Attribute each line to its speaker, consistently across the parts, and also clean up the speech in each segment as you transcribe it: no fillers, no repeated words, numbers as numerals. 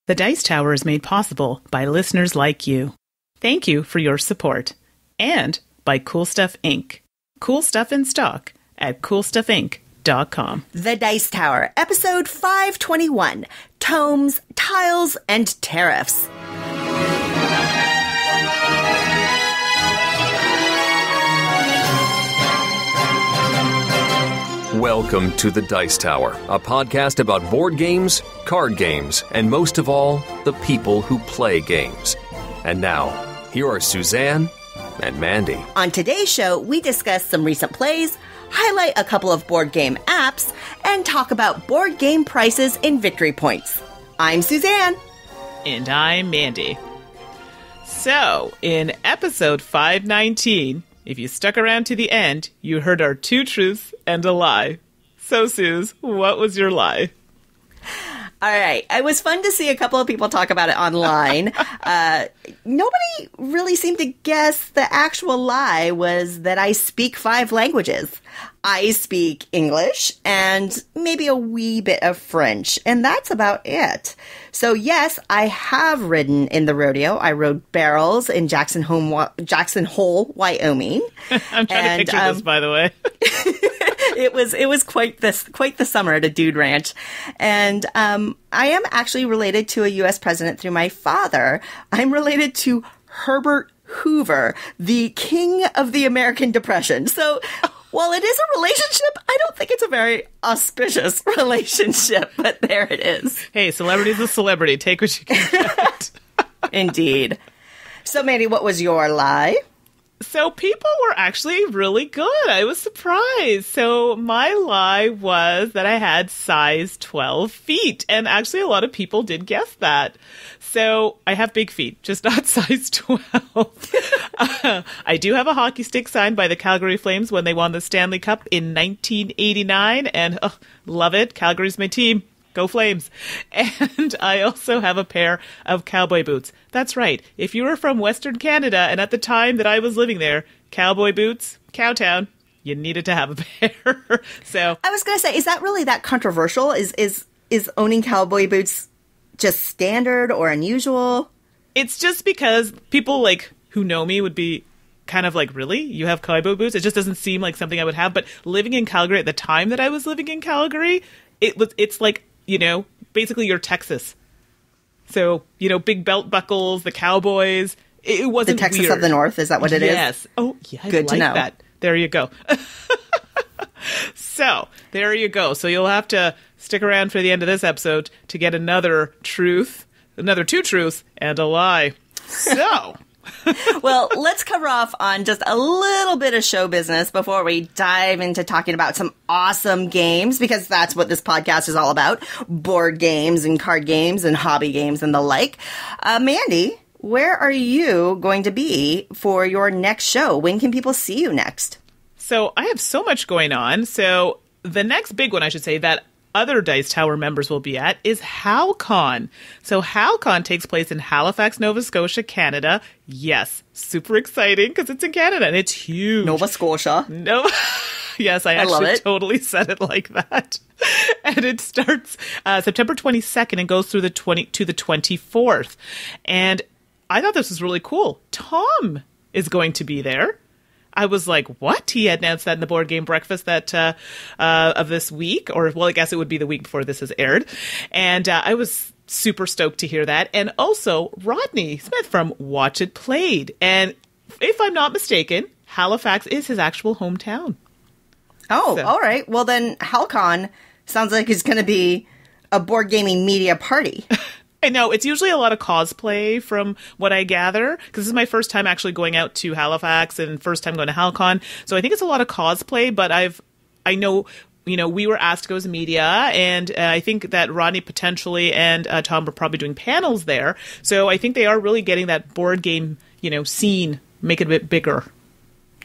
Speaker 1: The Dice Tower is made possible by listeners like you. Thank you for your support. And by Cool Stuff Inc. Cool stuff in stock at coolstuffinc.com.
Speaker 2: The Dice Tower, episode 521, Tomes, Tiles, and Tariffs.
Speaker 3: Welcome to The Dice Tower, a podcast about board games, card games, and most of all, the people who play games. And now, here are Suzanne and Mandy.
Speaker 2: On today's show, we discuss some recent plays, highlight a couple of board game apps, and talk about board game prices and victory points. I'm Suzanne.
Speaker 1: And I'm Mandy. So, in episode 519... if you stuck around to the end, you heard our two truths and a lie. So, Suze, what was your lie?
Speaker 2: All right. It was fun to see a couple of people talk about it online. Nobody really seemed to guess the actual lie was that I speak 5 languages. I speak English and maybe a wee bit of French, and that's about it. So yes, I have ridden in the rodeo. I rode barrels in Jackson Hole, Wyoming.
Speaker 1: I'm trying to picture this, by the way.
Speaker 2: It was quite the summer at a dude ranch, and I am actually related to a U.S. president through my father. I'm related to Herbert Hoover, the king of the American Depression. So, while it is a relationship, I don't think it's a very auspicious relationship, but there it is.
Speaker 1: Hey, celebrity's a celebrity. Take what you can get.
Speaker 2: Indeed. So, Mandy, what was your lie?
Speaker 1: So people were actually really good. I was surprised. So my lie was that I had size 12 feet. And actually a lot of people did guess that. So I have big feet, just not size 12. I do have a hockey stick signed by the Calgary Flames when they won the Stanley Cup in 1989. And love it. Calgary's my team. Go Flames. And I also have a pair of cowboy boots. That's right. If you were from Western Canada and at the time that I was living there, cowboy boots, Cowtown, you needed to have a pair. So
Speaker 2: I was going to say, is that really that controversial? Is owning cowboy boots just standard or unusual?
Speaker 1: It's just because people like who know me would be kind of like, really? You have cowboy boots? It just doesn't seem like something I would have. But living in Calgary at the time that I was living in Calgary, it's like, basically you're Texas. So, big belt buckles, the cowboys. It wasn't
Speaker 2: the Texas
Speaker 1: weird.
Speaker 2: Of the North, is that what it is?
Speaker 1: Yes. Oh, yeah, I
Speaker 2: Good
Speaker 1: like
Speaker 2: to know.
Speaker 1: That. There you go. So, there you go. So you'll have to stick around for the end of this episode to get another two truths and a lie. So...
Speaker 2: Well, let's cover off on just a little bit of show business before we dive into talking about some awesome games, because that's what this podcast is all about. Board games and card games and hobby games and the like. Mandy, where are you going to be for your next show? When can people see you next?
Speaker 1: So I have so much going on. So the next big one, I should say, that other Dice Tower members will be at is HalCon. So HalCon takes place in Halifax, Nova Scotia, Canada. Yes, super exciting because it's in Canada and it's huge.
Speaker 2: Nova Scotia.
Speaker 1: Yes, I actually totally said it like that. And it starts September 22nd and goes through to the 24th. And I thought this was really cool. Tom is going to be there. I was like, what? He had announced that in the board game breakfast of this week, or I guess it would be the week before this has aired. And I was super stoked to hear that. And also Rodney Smith from Watch It Played. And if I'm not mistaken, Halifax is his actual hometown.
Speaker 2: Oh, so. All right. Well, then HalCon sounds like it's going to be a board gaming media party.
Speaker 1: I know. It's usually a lot of cosplay from what I gather, because this is my first time actually going out to Halifax and first time going to HalCon. So I think it's a lot of cosplay, but I know, we were asked to go as media, and I think that Rodney potentially and Tom were probably doing panels there. So I think they are really getting that board game, scene, make it a bit bigger.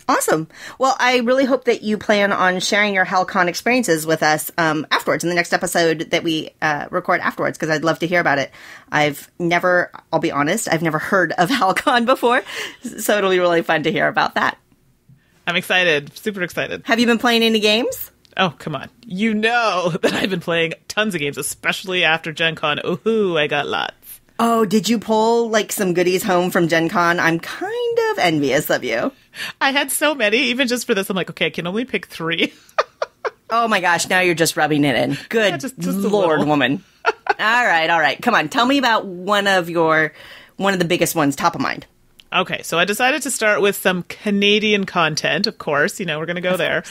Speaker 2: Awesome. Well, I really hope that you plan on sharing your HalCon experiences with us afterwards in the next episode that we record afterwards, because I'd love to hear about it. I'll be honest, I've never heard of HalCon before, so it'll be really fun to hear about that.
Speaker 1: I'm excited. Super excited.
Speaker 2: Have you been playing any games?
Speaker 1: Oh, come on. You know that I've been playing tons of games, especially after Gen Con. Ooh, I got lots.
Speaker 2: Oh, did you pull, like, some goodies home from Gen Con? I'm kind of envious of you.
Speaker 1: I had so many. Even just for this, I'm like, okay, I can only pick 3.
Speaker 2: Oh, my gosh. Now you're just rubbing it in. Good
Speaker 1: Yeah, just
Speaker 2: Lord, woman. All right. Come on. Tell me about one of the biggest ones, top of mind.
Speaker 1: Okay, so I decided to start with some Canadian content, of course. You know, we're going to go there.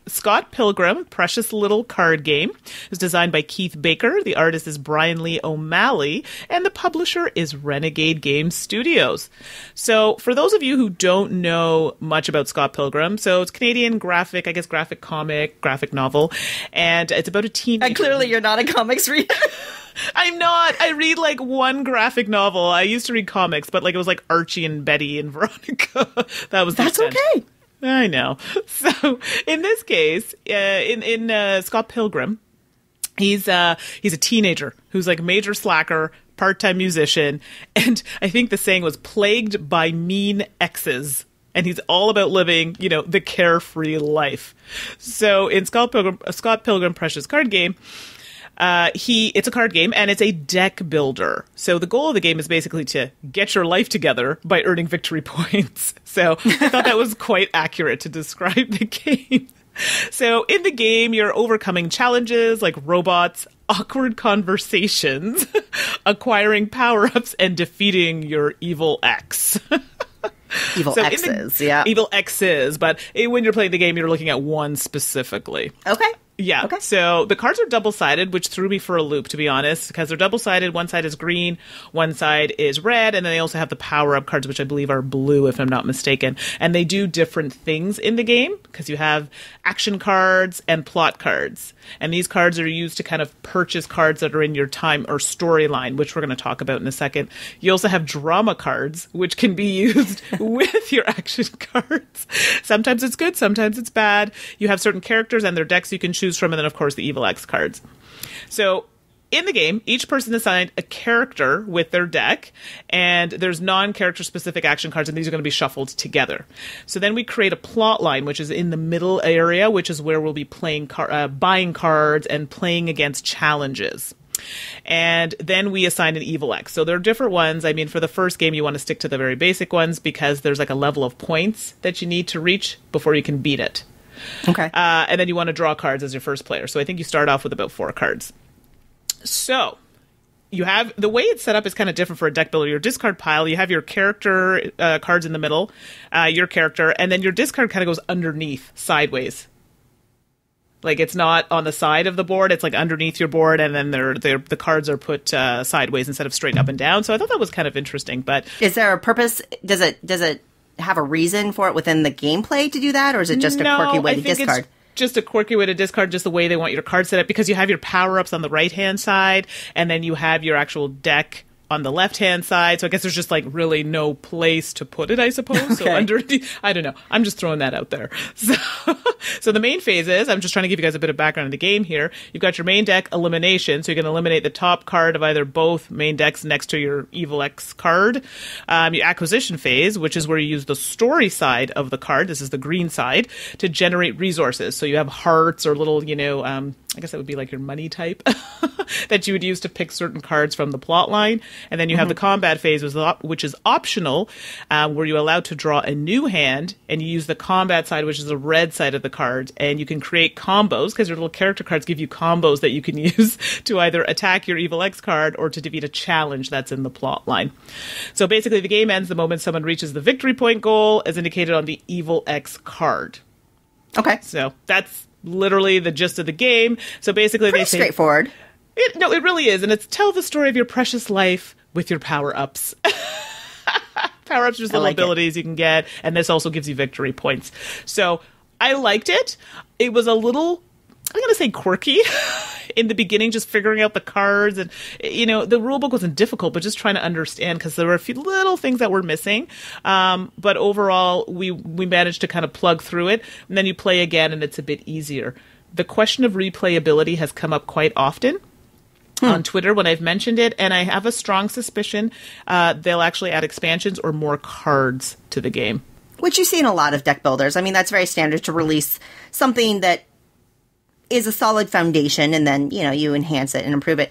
Speaker 1: Scott Pilgrim, Precious Little Card Game, is designed by Keith Baker. The artist is Brian Lee O'Malley, and the publisher is Renegade Games Studios. So, for those of you who don't know much about Scott Pilgrim, so it's Canadian graphic comic, graphic novel, and it's about a teenager.
Speaker 2: And clearly you're not a comics reader.
Speaker 1: I'm not. I read like one graphic novel. I used to read comics, but like it was like Archie and Betty and Veronica. That's
Speaker 2: okay.
Speaker 1: I know. So in this case, in Scott Pilgrim, he's a teenager who's like a major slacker, part-time musician, and I think the saying was plagued by mean exes. And he's all about living, you know, the carefree life. So in Scott Pilgrim Precious Card Game, it's a card game and it's a deck builder. So the goal of the game is basically to get your life together by earning victory points. So I thought that was quite accurate to describe the game. So in the game, you're overcoming challenges like robots, awkward conversations, acquiring power-ups, and defeating your evil ex.
Speaker 2: Evil exes, yeah.
Speaker 1: Evil exes, but when you're playing the game, you're looking at one specifically.
Speaker 2: Okay.
Speaker 1: Yeah.
Speaker 2: Okay.
Speaker 1: So the cards are double-sided, which threw me for a loop, to be honest, because they're double-sided. One side is green, one side is red, and then they also have the power-up cards, which I believe are blue, if I'm not mistaken. And they do different things in the game, because you have action cards and plot cards. And these cards are used to kind of purchase cards that are in your time or storyline, which we're going to talk about in a second. You also have drama cards, which can be used with your action cards. Sometimes it's good, sometimes it's bad. You have certain characters and their decks you can choose from, and then, of course, the Evil X cards. So in the game, each person is assigned a character with their deck, and there's non-character specific action cards, and these are going to be shuffled together. So then we create a plot line, which is in the middle area, which is where we'll be playing buying cards and playing against challenges. And then we assign an Evil X. So there are different ones. I mean, for the first game, you want to stick to the very basic ones because there's like a level of points that you need to reach before you can beat it.
Speaker 2: Okay.
Speaker 1: And then you want to draw cards as your first player. So I think you start off with about 4 cards. So you have the way it's set up is kind of different for a deck builder. Your discard pile, you have your character cards in the middle, your character, and then your discard kind of goes underneath, sideways. Like it's not on the side of the board; it's like underneath your board, and then the cards are put sideways instead of straight up and down. So I thought that was kind of interesting. But
Speaker 2: is there a purpose? Does it have a reason for it within the gameplay to do that, or is it just a quirky way to discard?
Speaker 1: It's just a quirky way to discard, just the way they want your card set up, because you have your power-ups on the right-hand side, and then you have your actual deck on the left-hand side. So I guess there's just like really no place to put it, I suppose. Okay. So underneath, I don't know. I'm just throwing that out there. So the main phase is, I'm just trying to give you guys a bit of background on the game here. You've got your main deck elimination. So you can eliminate the top card of either both main decks next to your Evil X card. Your acquisition phase, which is where you use the story side of the card. This is the green side to generate resources. So you have hearts or little, I guess that would be like your money type that you would use to pick certain cards from the plot line. And then you have the combat phase, which is optional, where you're allowed to draw a new hand, and you use the combat side, which is the red side of the card, and you can create combos, because your little character cards give you combos that you can use to either attack your Evil X card or to defeat a challenge that's in the plot line. So basically, the game ends the moment someone reaches the victory point goal, as indicated on the Evil X card.
Speaker 2: Okay.
Speaker 1: So that's literally the gist of the game. So basically,
Speaker 2: pretty straightforward.
Speaker 1: It really is, and it's tell the story of your precious life with your power-ups. Power-ups are just little abilities you can get, and this also gives you victory points. So I liked it. It was a little, I'm going to say quirky in the beginning, just figuring out the cards. And, the rulebook wasn't difficult, but just trying to understand, because there were a few little things that were missing. But overall, we managed to kind of plug through it, and then you play again, and it's a bit easier. The question of replayability has come up quite often on Twitter when I've mentioned it, and I have a strong suspicion they'll actually add expansions or more cards to the game.
Speaker 2: Which you see in a lot of deck builders. I mean, that's very standard to release something that is a solid foundation, and then, you enhance it and improve it.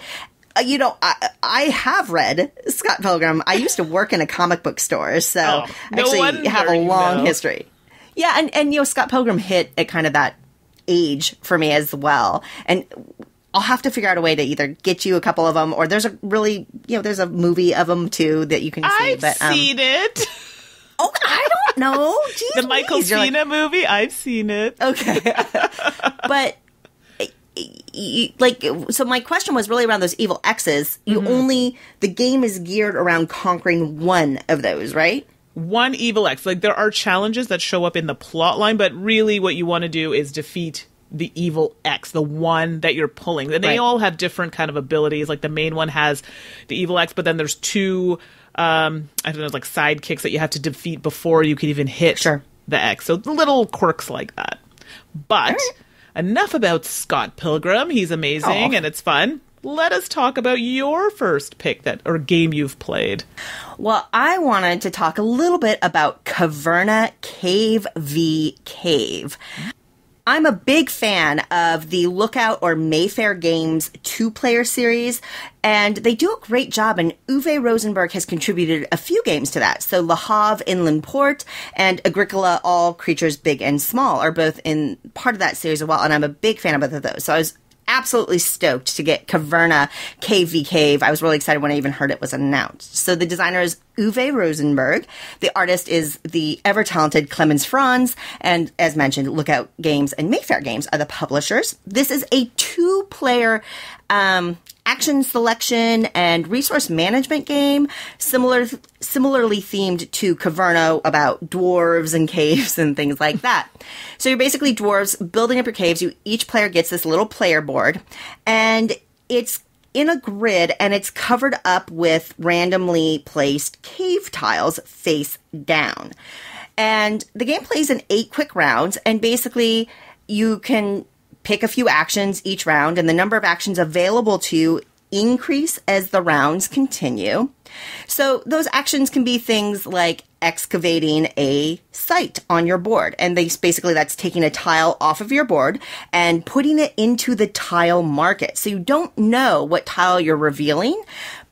Speaker 2: I have read Scott Pilgrim. I used to work in a comic book store, so actually have a long history. Yeah, and Scott Pilgrim hit at kind of that age for me as well. And I'll have to figure out a way to either get you a couple of them, or there's a really, there's a movie of them too that you can see.
Speaker 1: I've seen it.
Speaker 2: Oh, I don't know. Jeez,
Speaker 1: the Michael Cena movie, I've seen it.
Speaker 2: Okay. But so my question was really around those evil X's. The game is geared around conquering one of those, right?
Speaker 1: One evil X. Like, there are challenges that show up in the plot line, but really what you want to do is defeat the evil X, the one that you're pulling. And they all have different kind of abilities. Like, the main one has the evil X, but then there's two, I don't know, like sidekicks that you have to defeat before you can even hit the X. So little quirks like that. But enough about Scott Pilgrim. He's amazing and it's fun. Let us talk about your first pick or game you've played.
Speaker 2: Well, I wanted to talk a little bit about Caverna Cave v. Cave. I'm a big fan of the Lookout or Mayfair Games 2-player series, and they do a great job, and Uwe Rosenberg has contributed a few games to that. So Le Havre Inland Port and Agricola All Creatures Big and Small are both in part of that series as well, and I'm a big fan of both of those. So I was absolutely stoked to get Caverna Cave v. Cave. I was really excited when I even heard it was announced. So the designer is Uwe Rosenberg. The artist is the ever-talented Clemens Franz. And as mentioned, Lookout Games and Mayfair Games are the publishers. This is a 2-player action selection and resource management game, similarly themed to Caverna, about dwarves and caves and things like that. So you're basically dwarves building up your caves. Each player gets this little player board, and it's in a grid, and it's covered up with randomly placed cave tiles face down. And the game plays in 8 quick rounds, and basically you can pick a few actions each round, and the number of actions available to you increase as the rounds continue. So those actions can be things like excavating a site on your board. And that's taking a tile off of your board and putting it into the tile market. So you don't know what tile you're revealing,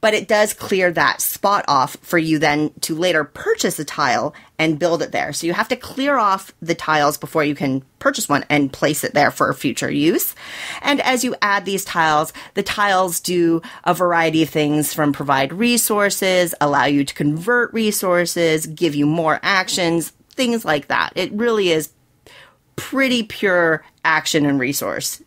Speaker 2: but it does clear that spot off for you then to later purchase a tile and build it there. So you have to clear off the tiles before you can purchase one and place it there for future use. And as you add these tiles, the tiles do a variety of things, from provide resources, allow you to convert resources, give you more actions, things like that. It really is pretty pure action and resource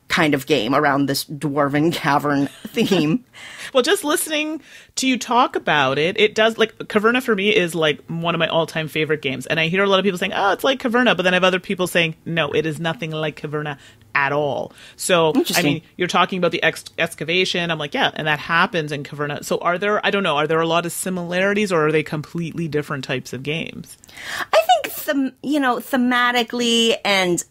Speaker 2: kind of game around this dwarven cavern theme.
Speaker 1: Well, just listening to you talk about it, it does, like, Caverna for me is like one of my all-time favorite games. And I hear a lot of people saying, oh, it's like Caverna, but then I have other people saying, no, it is nothing like Caverna at all. So, I mean, you're talking about the excavation. I'm like, yeah, and that happens in Caverna. So are there a lot of similarities, or are they completely different types of games?
Speaker 2: I think, thematically and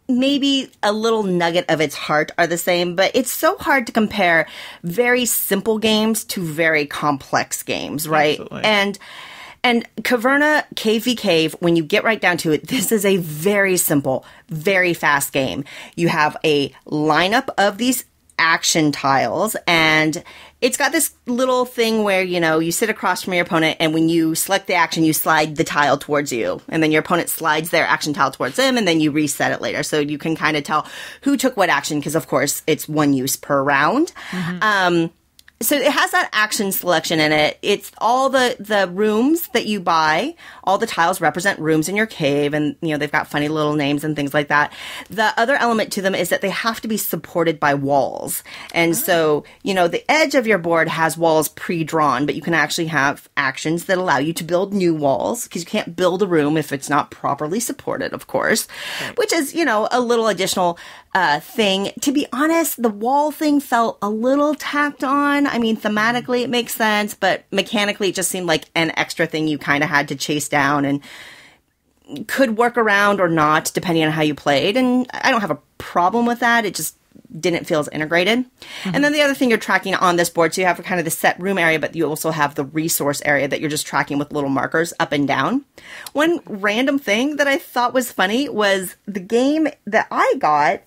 Speaker 2: maybe a little nugget of its heart are the same, but it's so hard to compare very simple games to very complex games, right? Absolutely. And Caverna Cave v. Cave, when you get right down to it, this is a very simple, very fast game. You have a lineup of these action tiles, and it's got this little thing where, you sit across from your opponent, and when you select the action, you slide the tile towards you, and then your opponent slides their action tile towards them, and then you reset it later. So you can kind of tell who took what action, because of course it's one use per round. Mm-hmm. So it has that action selection in it. It's all the rooms that you buy. All the tiles represent rooms in your cave, and, they've got funny little names and things like that. The other element to them is that they have to be supported by walls. And so, the edge of your board has walls pre-drawn, but you can actually have actions that allow you to build new walls, because you can't build a room if it's not properly supported, of course, which is, a little additional thing. To be honest, the wall thing felt a little tacked on. I mean, thematically it makes sense, but mechanically it just seemed like an extra thing you kind of had to chase down and could work around or not, depending on how you played. And I don't have a problem with that. It just didn't feel as integrated. And then the other thing you're tracking on this board, so you have kind of the set room area, but you also have the resource area that you're just tracking with little markers up and down. One random thing that I thought was funny was the game that I got,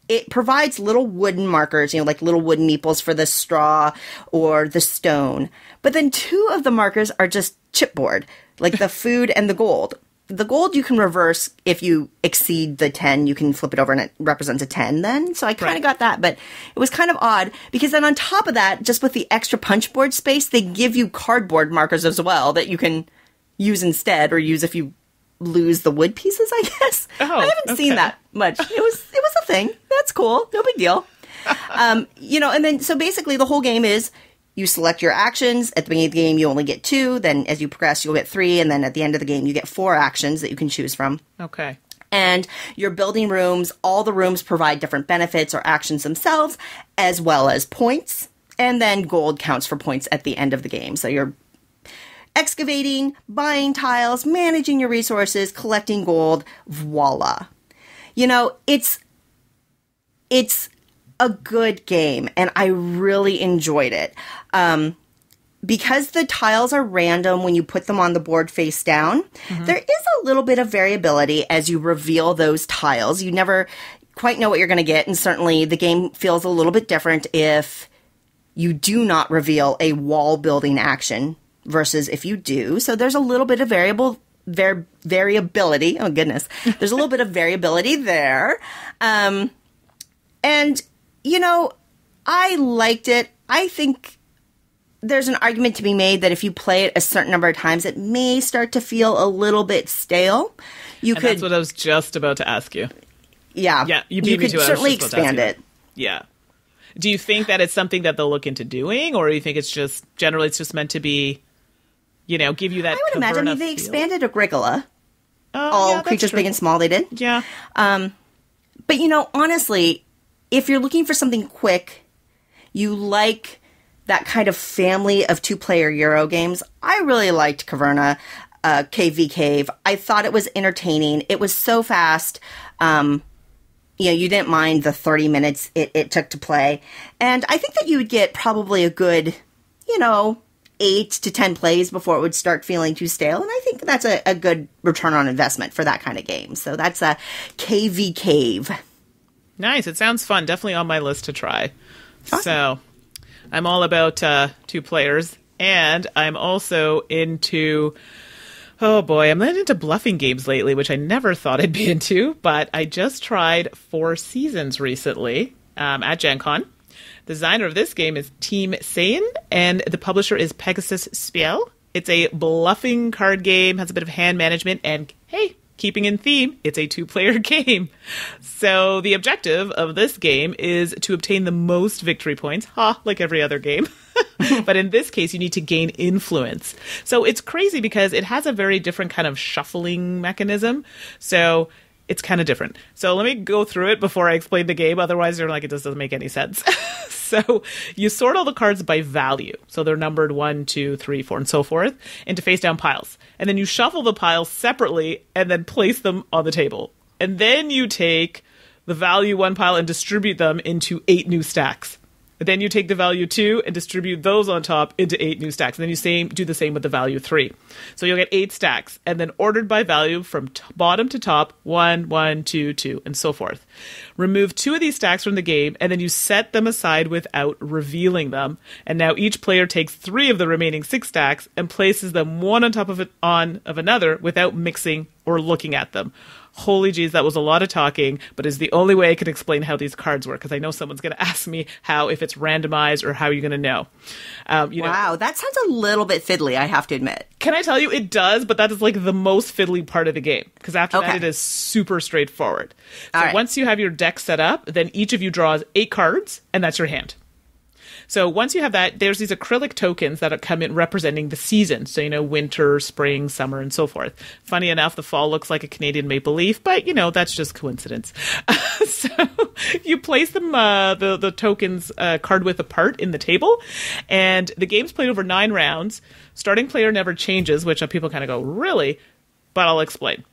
Speaker 2: it provides little wooden markers, like little wooden meeples for the straw or the stone. But then 2 of the markers are just chipboard, like the food and the gold. The gold you can reverse if you exceed the 10. You can flip it over and it represents a 10 then. So I kind of got that, but it was kind of odd because then on top of that, just with the extra punch board space, they give you cardboard markers as well that you can use instead or use if you lose the wood pieces, I guess.
Speaker 1: Oh,
Speaker 2: I haven't seen that much. It was a thing. That's cool. No big deal. And then so basically the whole game is you select your actions. At the beginning of the game, you only get 2. Then as you progress, you'll get 3. And then at the end of the game, you get 4 actions that you can choose from.
Speaker 1: Okay.
Speaker 2: And you're building rooms. All the rooms provide different benefits or actions themselves, as well as points. And then gold counts for points at the end of the game. So you're excavating, buying tiles, managing your resources, collecting gold. Voila. It's a good game, and I really enjoyed it. Because the tiles are random when you put them on the board face down, there is a little bit of variability as you reveal those tiles. You never quite know what you're going to get, and certainly the game feels a little bit different if you do not reveal a wall building action versus if you do. So there's a little bit of variability. Oh, goodness. There's a little bit of variability there. And I liked it. I think there's an argument to be made that if you play it a certain number of times, it may start to feel a little bit stale.
Speaker 1: That's what I was just about to ask you.
Speaker 2: Yeah.
Speaker 1: Yeah, you beat me to it.
Speaker 2: You could certainly expand it.
Speaker 1: Yeah. Do you think that it's something that they'll look into doing, or do you think it's just meant to be, give you that?
Speaker 2: I would imagine they
Speaker 1: feel?
Speaker 2: Expanded Agricola.
Speaker 1: Oh,
Speaker 2: all creatures big and small, they did.
Speaker 1: Yeah.
Speaker 2: But honestly, if you're looking for something quick, you like that kind of family of 2-player Euro games. I really liked Caverna, KV Cave. I thought it was entertaining. It was so fast. You didn't mind the 30 minutes it took to play. And I think that you would get probably a good, 8 to 10 plays before it would start feeling too stale. And I think that's a good return on investment for that kind of game. So that's a KV Cave.
Speaker 1: Nice. It sounds fun. Definitely on my list to try.
Speaker 2: Awesome.
Speaker 1: So I'm all about 2 players. And I'm also into... Oh boy, I'm into bluffing games lately, which I never thought I'd be into, but I just tried 4 Seasons recently at Gen Con. The designer of this game is Team Sane, and the publisher is Pegasus Spiel. It's a bluffing card game, has a bit of hand management, and hey, keeping in theme, it's a 2-player game. So the objective of this game is to obtain the most victory points, like every other game. But in this case, you need to gain influence. So it's crazy because it has a very different kind of shuffling mechanism. So it's kind of different. So let me go through it before I explain the game. Otherwise, you're like, it just doesn't make any sense. So you sort all the cards by value. So they're numbered 1, 2, 3, 4, and so forth into face down piles. And then you shuffle the piles separately and then place them on the table. And then you take the value 1 pile and distribute them into 8 new stacks. And then you take the value 2 and distribute those on top into 8 new stacks. And then you do the same with the value 3. So you'll get 8 stacks, and then ordered by value from bottom to top, 1, 1, 2, 2, and so forth. Remove 2 of these stacks from the game, and then you set them aside without revealing them. And now each player takes 3 of the remaining 6 stacks and places them one on top of another without mixing or looking at them. Holy jeez, that was a lot of talking, but is the only way I can explain how these cards work, because I know someone's going to ask me if it's randomized or how you're going to know.
Speaker 2: Wow, that sounds a little bit fiddly, I have to admit.
Speaker 1: Can I tell you, it does, but that is like the most fiddly part of the game, because after that it is super straightforward. So once you have your deck set up, then each of you draws 8 cards, and that's your hand. So once you have that, there's these acrylic tokens that come in representing the season. So, winter, spring, summer, and so forth. Funny enough, the fall looks like a Canadian maple leaf, but, that's just coincidence. So you place them, the tokens card width apart in the table, and the game's played over 9 rounds. Starting player never changes, which people kind of go, really? But I'll explain.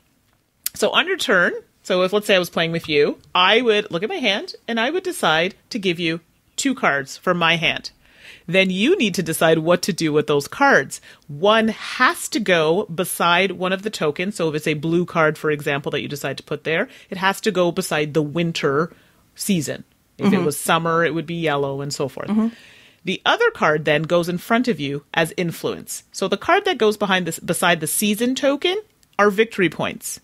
Speaker 1: So on your turn, So if, let's say I was playing with you, I would look at my hand and I would decide to give you 2 cards from my hand. Then you need to decide what to do with those cards. One has to go beside one of the tokens. So if it's a blue card, for example, that you decide to put there, it has to go beside the winter season. If it was summer, it would be yellow and so forth. The other card then goes in front of you as influence. So the card that goes beside the season token are victory points.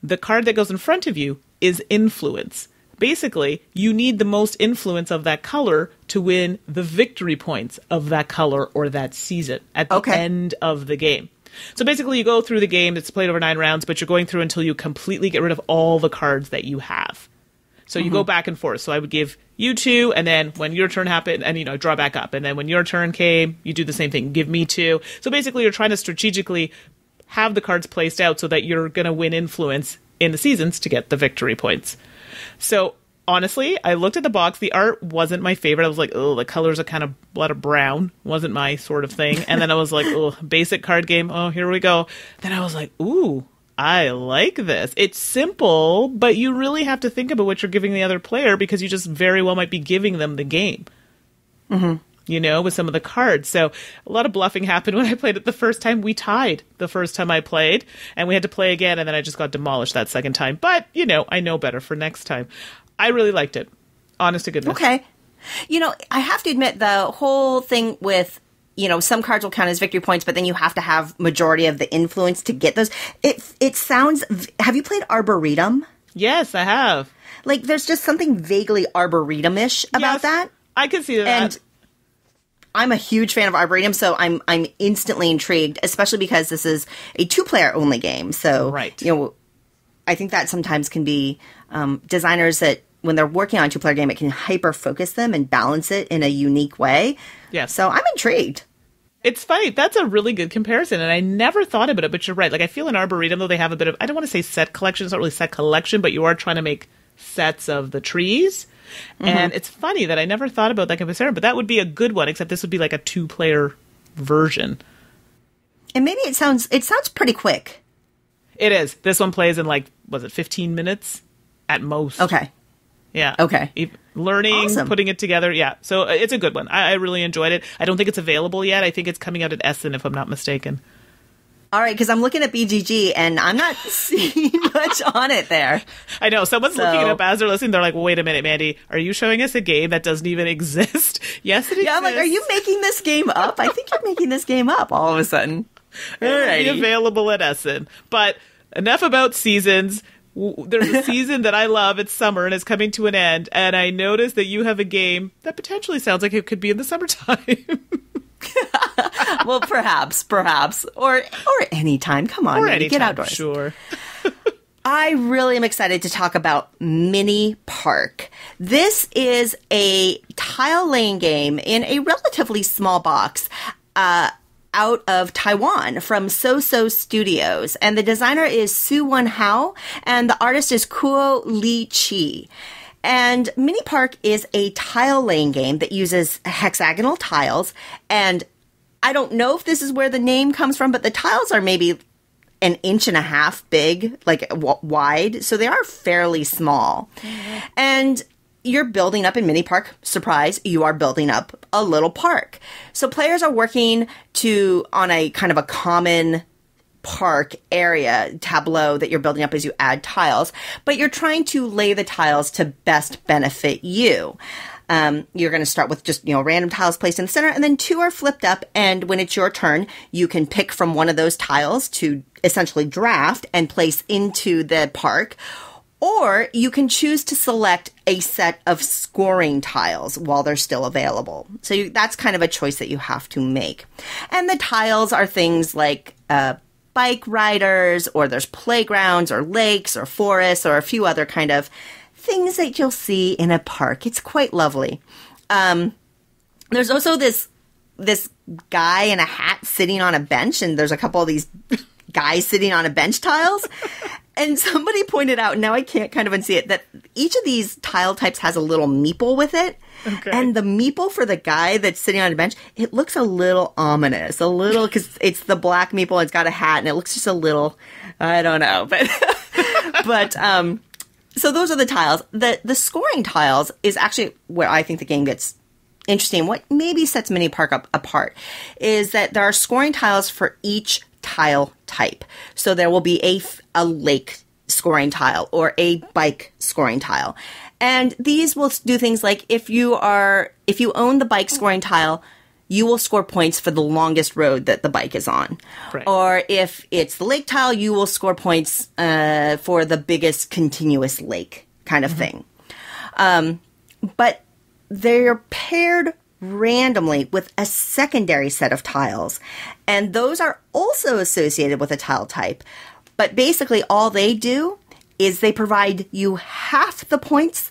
Speaker 1: The card that goes in front of you is influence. Basically, you need the most influence of that color to win the victory points of that color or that season at the end of the game. So basically, you go through the game. It's played over 9 rounds, but you're going through until you completely get rid of all the cards that you have. So you go back and forth. So I would give you 2, and then when your turn happened, and, draw back up. And then when your turn came, you do the same thing. Give me 2. So basically, you're trying to strategically have the cards placed out so that you're going to win influence in the seasons to get the victory points. So honestly, I looked at the box. The art wasn't my favorite. I was like, oh, the colors are kind of a lot of brown. Wasn't my sort of thing. And then I was like, oh, basic card game. Oh, here we go. Then I was like, ooh, I like this. It's simple, but you really have to think about what you're giving the other player because you just very well might be giving them the game. With some of the cards. So a lot of bluffing happened when I played it the first time. We tied the first time I played, and we had to play again, and then I just got demolished that second time. But, I know better for next time. I really liked it. Honest to goodness.
Speaker 2: Okay. I have to admit, the whole thing with, some cards will count as victory points, but then you have to have majority of the influence to get those. It sounds... Have you played Arboretum?
Speaker 1: Yes, I have.
Speaker 2: Like, there's just something vaguely Arboretum-ish about that.
Speaker 1: I can see that.
Speaker 2: And I'm a huge fan of Arboretum, so I'm instantly intrigued, especially because this is a 2-player only game. So,
Speaker 1: right.
Speaker 2: I think that sometimes can be designers that when they're working on a 2-player game, it can hyper-focus them and balance it in a unique way.
Speaker 1: Yes.
Speaker 2: So I'm intrigued.
Speaker 1: It's funny. That's a really good comparison, and I never thought about it, but you're right. Like, I feel in Arboretum, though, they have a bit of, I don't want to say set collection. It's not really set collection, but you are trying to make sets of the trees. And it's funny that I never thought about that comparison, but that would be a good one, except this would be like a 2-player version.
Speaker 2: And maybe it sounds pretty quick.
Speaker 1: It is. This one plays in 15 minutes at most.
Speaker 2: Okay.
Speaker 1: Yeah.
Speaker 2: Okay.
Speaker 1: Learning,
Speaker 2: awesome.
Speaker 1: Putting it together. Yeah. So it's a good one. I really enjoyed it. I don't think it's available yet. I think it's coming out at Essen, if I'm not mistaken.
Speaker 2: All right, because I'm looking at BGG, and I'm not seeing much on it there.
Speaker 1: I know. Someone's looking it up as they're listening. They're like, well, wait a minute, Mandy. Are you showing us a game that doesn't even exist? Yes, it exists.
Speaker 2: Yeah, I'm like, are you making this game up? I think you're making this game up all of a sudden.
Speaker 1: It'll be available at Essen. But enough about seasons. There's a season that I love. It's summer, and it's coming to an end. And I noticed that you have a game that potentially sounds like it could be in the summertime.
Speaker 2: Well, perhaps, or any time. Come on,
Speaker 1: or
Speaker 2: get outdoors.
Speaker 1: Sure.
Speaker 2: I really am excited to talk about Mini Park. This is a tile laying game in a relatively small box out of Taiwan from So Studios, and the designer is Su Won Hao, and the artist is Kuo Li Chi. And Mini Park is a tile laying game that uses hexagonal tiles. And I don't know if this is where the name comes from, but the tiles are maybe 1.5 inches big, wide. So they are fairly small. Mm-hmm. And you're building up in Mini Park. Surprise, you are building up a little park. So players are working on a kind of a common park area tableau that you're building up as you add tiles, but you're trying to lay the tiles to best benefit you. You're going to start with just, random tiles placed in the center, and then 2 are flipped up, and when it's your turn, you can pick from one of those tiles to essentially draft and place into the park, or you can choose to select a set of scoring tiles while they're still available. So that's kind of a choice that you have to make. And the tiles are things like bike riders, or there's playgrounds or lakes or forests or a few other kind of things that you'll see in a park. It's quite lovely. There's also this guy in a hat sitting on a bench, and there's a couple of these guys sitting on a bench tiles. And somebody pointed out, now I can't kind of unsee it, that each of these tile types has a little meeple with it. Okay. And the meeple for the guy that's sitting on a bench, it looks a little ominous, because it's the black meeple, and it's got a hat, and it looks just a little, I don't know, but So those are the tiles. The scoring tiles is actually where I think the game gets interesting. What maybe sets Mini Park apart is that there are scoring tiles for each tile type. So there will be a lake scoring tile or a bike scoring tile. And these will do things like if you own the bike scoring tile, you will score points for the longest road that the bike is on.
Speaker 1: Right.
Speaker 2: Or if it's the lake tile, you will score points for the biggest continuous lake kind of thing. But they're paired randomly with a secondary set of tiles. And those are also associated with a tile type. But basically all they do is they provide you half the points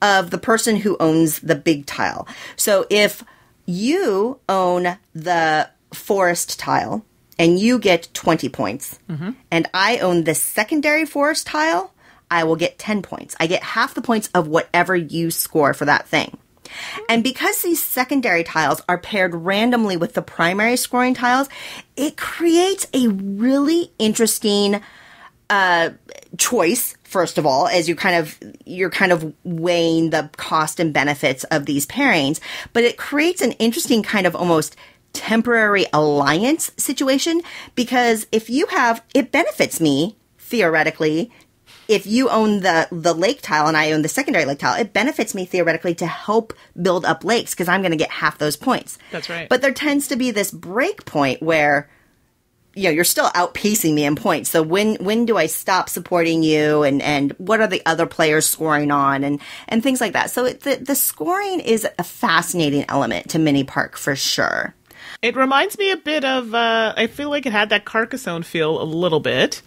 Speaker 2: of the person who owns the big tile. So if you own the forest tile and you get 20 points, and I own the secondary forest tile, I will get 10 points. I get half the points of whatever you score for that thing. And because these secondary tiles are paired randomly with the primary scoring tiles, it creates a really interesting choice, first of all, as you're kind of weighing the cost and benefits of these pairings. But it creates an interesting kind of almost temporary alliance situation, because if you have, it benefits me, theoretically, if you own the lake tile and I own the secondary lake tile, it benefits me theoretically to help build up lakes because I'm going to get half those points.
Speaker 1: That's right.
Speaker 2: But there tends to be this break point where, you know, you're still outpacing me in points. So when do I stop supporting you, and what are the other players scoring on, and things like that. So the scoring is a fascinating element to Mini Park for sure.
Speaker 1: It reminds me a bit of, I feel like it had that Carcassonne feel a little bit,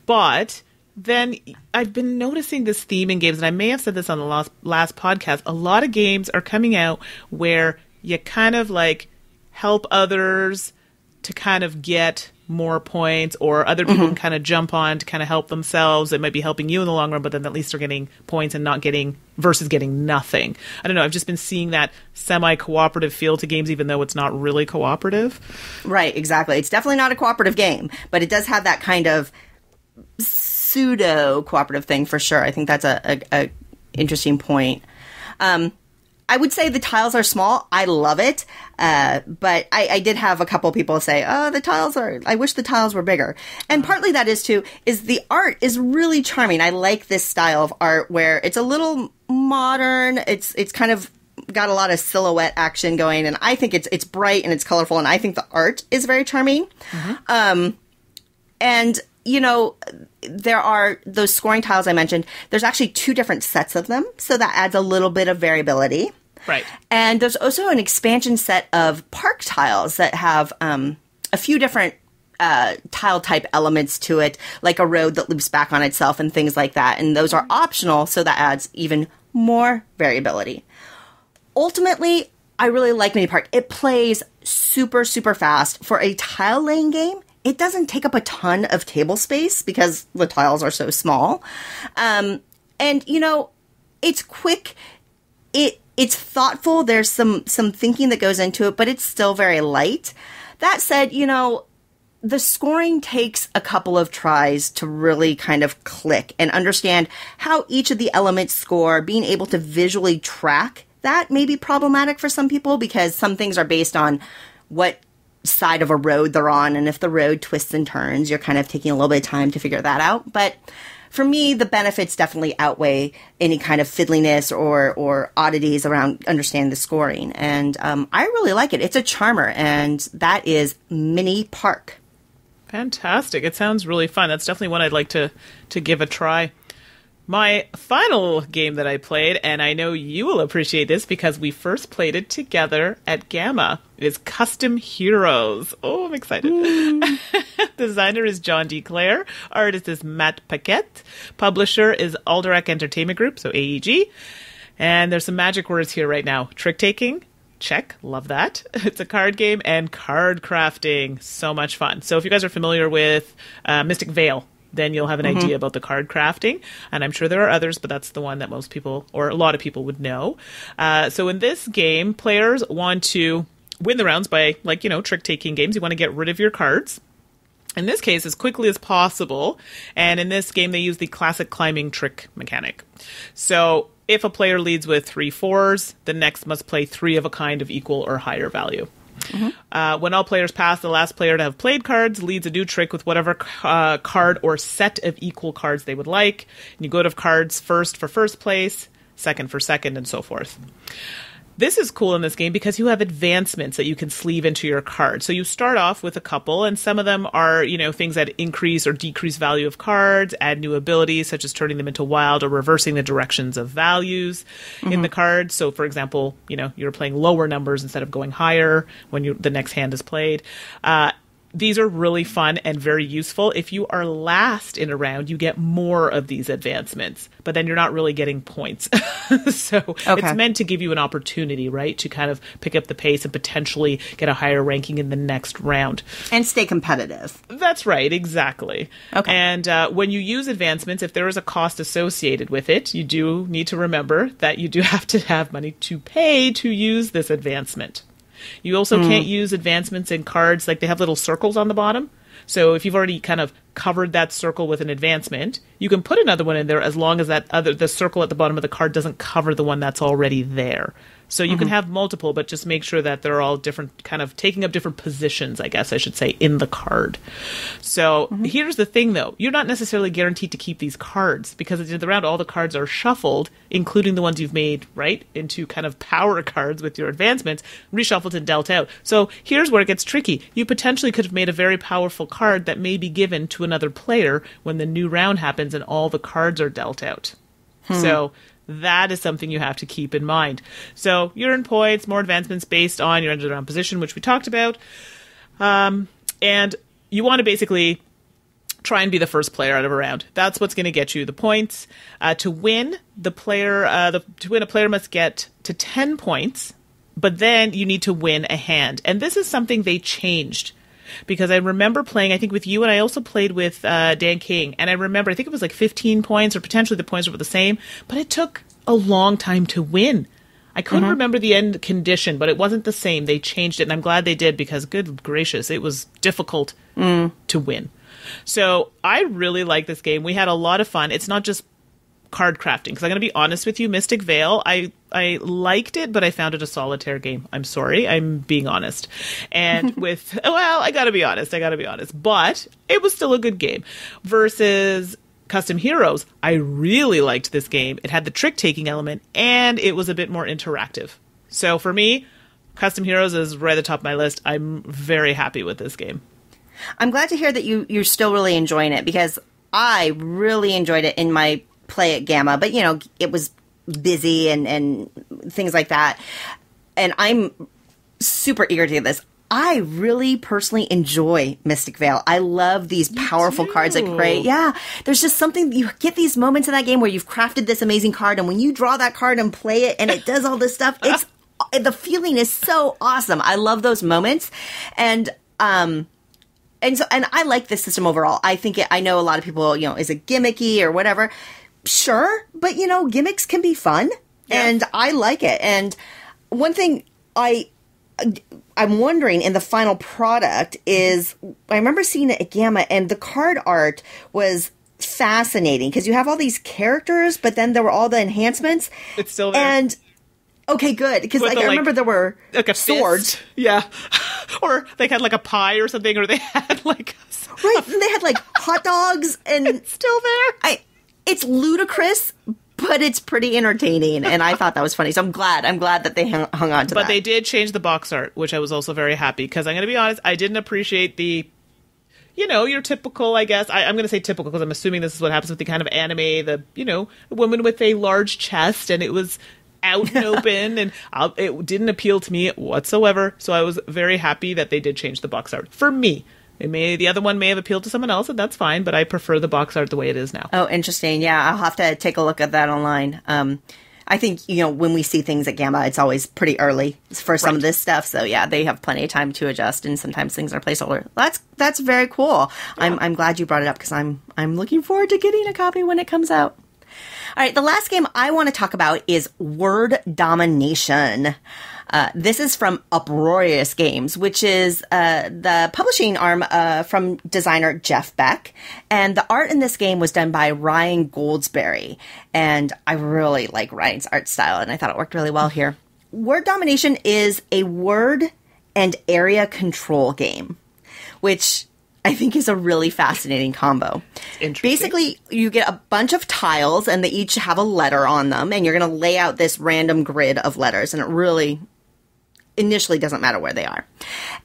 Speaker 1: but then I've been noticing this theme in games, and I may have said this on the last podcast. A lot of games are coming out where you kind of like help others to kind of get more points, or other people can kind of jump on to kind of help themselves. It might be helping you in the long run, but then at least they're getting points and not getting versus getting nothing. I don't know. I've just been seeing that semi-cooperative feel to games, even though it's not really cooperative.
Speaker 2: Right, exactly. It's definitely not a cooperative game, but it does have that kind of pseudo cooperative thing for sure. I think that's a interesting point. I would say the tiles are small. I love it. But I did have a couple people say, oh, I wish the tiles were bigger. And partly that is the art is really charming. I like this style of art where it's a little modern. It's kind of got a lot of silhouette action going. And I think it's bright and it's colorful. And I think the art is very charming. And, you know, there are those scoring tiles I mentioned. There's actually 2 different sets of them. So that adds a little bit of variability.
Speaker 1: Right.
Speaker 2: And there's also an expansion set of park tiles that have a few different tile type elements to it, like a road that loops back on itself and things like that. And those are optional. So that adds even more variability. Ultimately, I really like Mini Park. It plays super, super fast. For a tile laying game, it doesn't take up a ton of table space because the tiles are so small. And, you know, it's quick. It's thoughtful. There's some thinking that goes into it, but it's still very light. That said, you know, the scoring takes a couple of tries to really kind of click and understand how each of the elements score. Being able to visually track that may be problematic for some people because some things are based on what side of a road they're on, and if the road twists and turns, you're kind of taking a little bit of time to figure that out. But for me, the benefits definitely outweigh any kind of fiddliness or oddities around understanding the scoring. And I really like it. It's a charmer, and that is Mini Park.
Speaker 1: Fantastic. It sounds really fun. That's definitely one I'd like to give a try. My final game that I played, and I know you will appreciate this because we first played it together at Gamma, is Custom Heroes. Oh, I'm excited. Designer is John D. Clare. Artist is Matt Paquette. Publisher is Alderac Entertainment Group, so AEG. And there's some magic words here right now. Trick-taking. Check. Love that. It's a card game, and card crafting. So much fun. So if you guys are familiar with Mystic Vale, then you'll have an idea about the card crafting. And I'm sure there are others, but that's the one that most people, or a lot of people, would know. So in this game, players want to win the rounds by, like, you know, trick-taking games. You want to get rid of your cards. In this case, as quickly as possible. And in this game, they use the classic climbing trick mechanic. So if a player leads with 3 4s, the next must play 3 of a kind of equal or higher value. When all players pass, the last player to have played cards leads a new trick with whatever card or set of equal cards they would like. And you go to cards first for first place, second for second, and so forth. This is cool in this game because you have advancements that you can sleeve into your card. So you start off with a couple, and some of them are, things that increase or decrease value of cards, add new abilities, such as turning them into wild or reversing the directions of values in the cards. So, for example, you're playing lower numbers instead of going higher when the next hand is played. These are really fun and very useful. If you are last in a round, you get more of these advancements, but then you're not really getting points. So It's meant to give you an opportunity, right, to kind of pick up the pace and potentially get a higher ranking in the next round.
Speaker 2: And stay competitive.
Speaker 1: That's right, exactly. Okay. And when you use advancements, if there is a cost associated with it, you do need to remember that you do have to have money to pay to use this advancement. You also can't use advancements in cards, like they have little circles on the bottom. So if you've already kind of covered that circle with an advancement, you can put another one in there as long as the circle at the bottom of the card doesn't cover the one that's already there. So you can have multiple, but just make sure that they're all different, kind of taking up different positions, I guess I should say, in the card. So here's the thing, though. You're not necessarily guaranteed to keep these cards because at the end of the round, all the cards are shuffled, including the ones you've made, right, into kind of power cards with your advancements, reshuffled and dealt out. So here's where it gets tricky. You potentially could have made a very powerful card that may be given to another player when the new round happens and all the cards are dealt out. So that is something you have to keep in mind. So you earn points, more advancements based on your ended round position, which we talked about. And you want to basically try and be the first player out of a round. That's what's going to get you the points. To win, a player must get to 10 points, but then you need to win a hand. And this is something they changed. Because I remember playing, I think, with you, and I also played with Dan King. And I remember, I think it was like 15 points, or potentially the points were the same, but it took a long time to win. I couldn't remember the end condition, but it wasn't the same. They changed it, and I'm glad they did, because good gracious, it was difficult to win. So I really like this game. We had a lot of fun. It's not just card crafting, because I'm going to be honest with you, Mystic Vale, I liked it, but I found it a solitaire game. I'm sorry, I'm being honest. And I gotta be honest, but it was still a good game. Versus Custom Heroes, I really liked this game. It had the trick-taking element, and it was a bit more interactive. So for me, Custom Heroes is right at the top of my list. I'm very happy with this game.
Speaker 2: I'm glad to hear that you're still really enjoying it, because I really enjoyed it in my play at Gamma, but it was busy and things like that. And I'm super eager to get this. I really personally enjoy Mystic Vale. I love these powerful cards that create. Yeah, there's just something, you get these moments in that game where you've crafted this amazing card, and when you draw that card and play it and it does all this stuff, the feeling is so awesome. I love those moments. And I like this system overall. I know a lot of people, is it gimmicky or whatever? Sure, but gimmicks can be fun, and I like it. And one thing I'm wondering in the final product is, I remember seeing it at Gamma, and the card art was fascinating because you have all these characters, but then there were all the enhancements.
Speaker 1: It's still there.
Speaker 2: And okay, good, because I remember there were
Speaker 1: like a
Speaker 2: swords.
Speaker 1: Fist. Yeah, or they had like a pie or something, or they had like
Speaker 2: and they had like hot dogs, and
Speaker 1: it's still there.
Speaker 2: It's ludicrous, but it's pretty entertaining, and I thought that was funny. So I'm glad that they hung on to that.
Speaker 1: But they did change the box art, which I was also very happy, because I'm going to be honest, I didn't appreciate the, your typical, I guess. I'm going to say typical because I'm assuming this is what happens with the kind of anime, the, woman with a large chest, and it was out and open, and it didn't appeal to me whatsoever. So I was very happy that they did change the box art for me. The other one may have appealed to someone else, and that's fine, but I prefer the box art the way it is now.
Speaker 2: Oh, interesting. Yeah, I'll have to take a look at that online. I think, when we see things at Gamma, it's always pretty early for some of this stuff. So, yeah, they have plenty of time to adjust, and sometimes things are placeholder. That's very cool. Yeah. I'm glad you brought it up, because I'm looking forward to getting a copy when it comes out. All right, the last game I want to talk about is Word Domination. This is from Uproarious Games, which is the publishing arm from designer Jeff Beck. And the art in this game was done by Ryan Goldsberry. And I really like Ryan's art style, and I thought it worked really well here. Word Domination is a word and area control game, which I think is a really fascinating combo. Basically, you get a bunch of tiles, and they each have a letter on them, and you're going to lay out this random grid of letters, and it really initially doesn't matter where they are.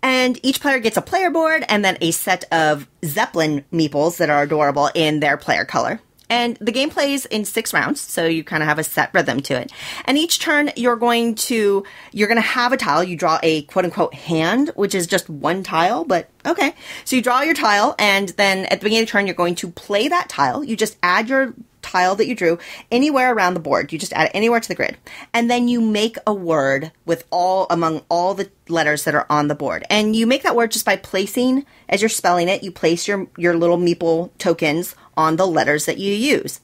Speaker 2: And each player gets a player board and then a set of Zeppelin meeples that are adorable in their player color. And the game plays in 6 rounds, so you kind of have a set rhythm to it. And each turn, you're going to have a tile. You draw a quote-unquote hand, which is just one tile, but okay. So you draw your tile, and then at the beginning of the turn, you're going to play that tile. You just add your tile that you drew anywhere around the board. You just add it anywhere to the grid. And then you make a word with among all the letters that are on the board. And you make that word just by placing, as you're spelling it, you place your little meeple tokens on the letters that you use.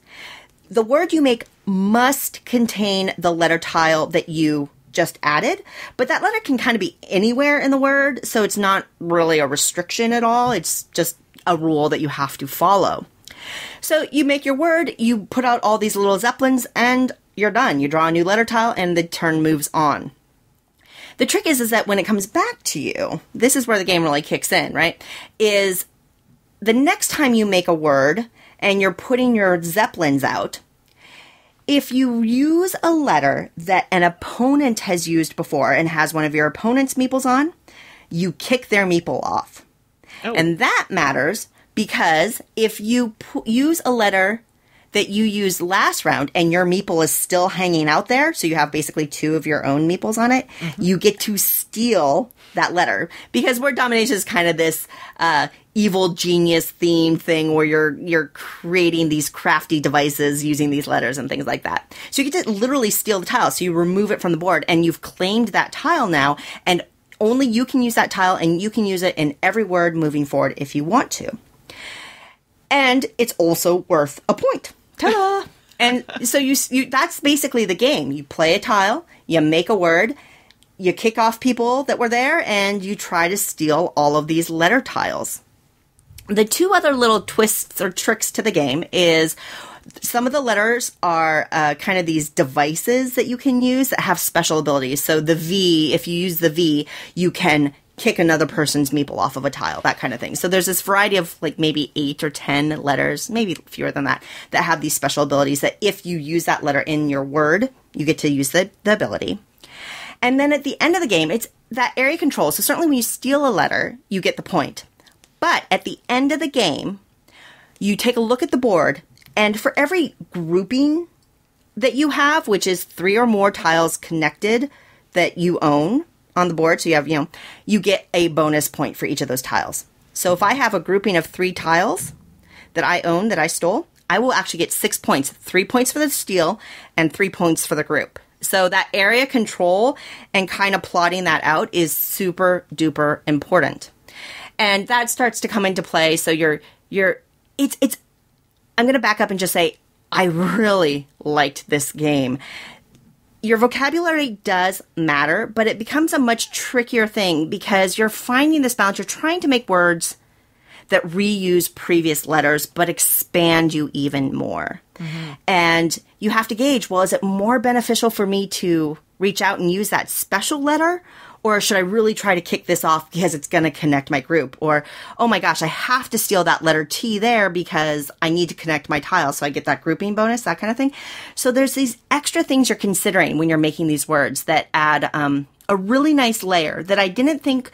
Speaker 2: The word you make must contain the letter tile that you just added, but that letter can kind of be anywhere in the word, so it's not really a restriction at all. It's just a rule that you have to follow. So you make your word, you put out all these little zeppelins, and you're done. You draw a new letter tile, and the turn moves on. The trick is that when it comes back to you, this is where the game really kicks in, right? Is the next time you make a word and you're putting your zeppelins out, if you use a letter that an opponent has used before and has one of your opponent's meeples on, you kick their meeple off. Oh. And that matters because if you use a letter that you used last round and your meeple is still hanging out there, so you have basically 2 of your own meeples on it, you get to steal that letter. Because Word Domination is kind of this evil genius theme thing where you're creating these crafty devices using these letters and things like that. So you get to literally steal the tile. So you remove it from the board, and you've claimed that tile now, and only you can use that tile, and you can use it in every word moving forward if you want to. And it's also worth a point. Ta-da! And so you that's basically the game. You play a tile, you make a word, you kick off people that were there, and you try to steal all of these letter tiles. The 2 other little twists or tricks to the game is some of the letters are kind of these devices that you can use that have special abilities. So the V, if you use the V, you can kick another person's meeple off of a tile, that kind of thing. So there's this variety of like maybe 8 or 10 letters, maybe fewer than that have these special abilities that if you use that letter in your word, you get to use the ability. And then at the end of the game, it's that area control. So certainly when you steal a letter, you get the point. But at the end of the game, you take a look at the board, and for every grouping that you have, which is 3 or more tiles connected that you own on the board, so you have, you get a bonus point for each of those tiles. So if I have a grouping of 3 tiles that I own, that I stole, I will actually get 6 points. 3 points for the steal and 3 points for the group. So that area control and kind of plotting that out is super duper important. And that starts to come into play. So I'm going to back up and just say, I really liked this game. Your vocabulary does matter, but it becomes a much trickier thing because you're finding this balance. You're trying to make words that reuse previous letters, but expand you even more. Mm-hmm. And you have to gauge, well, is it more beneficial for me to reach out and use that special letter? Or should I really try to kick this off because it's going to connect my group? Or, oh my gosh, I have to steal that letter T there because I need to connect my tile so I get that grouping bonus, that kind of thing. So there's these extra things you're considering when you're making these words that add a really nice layer that I didn't think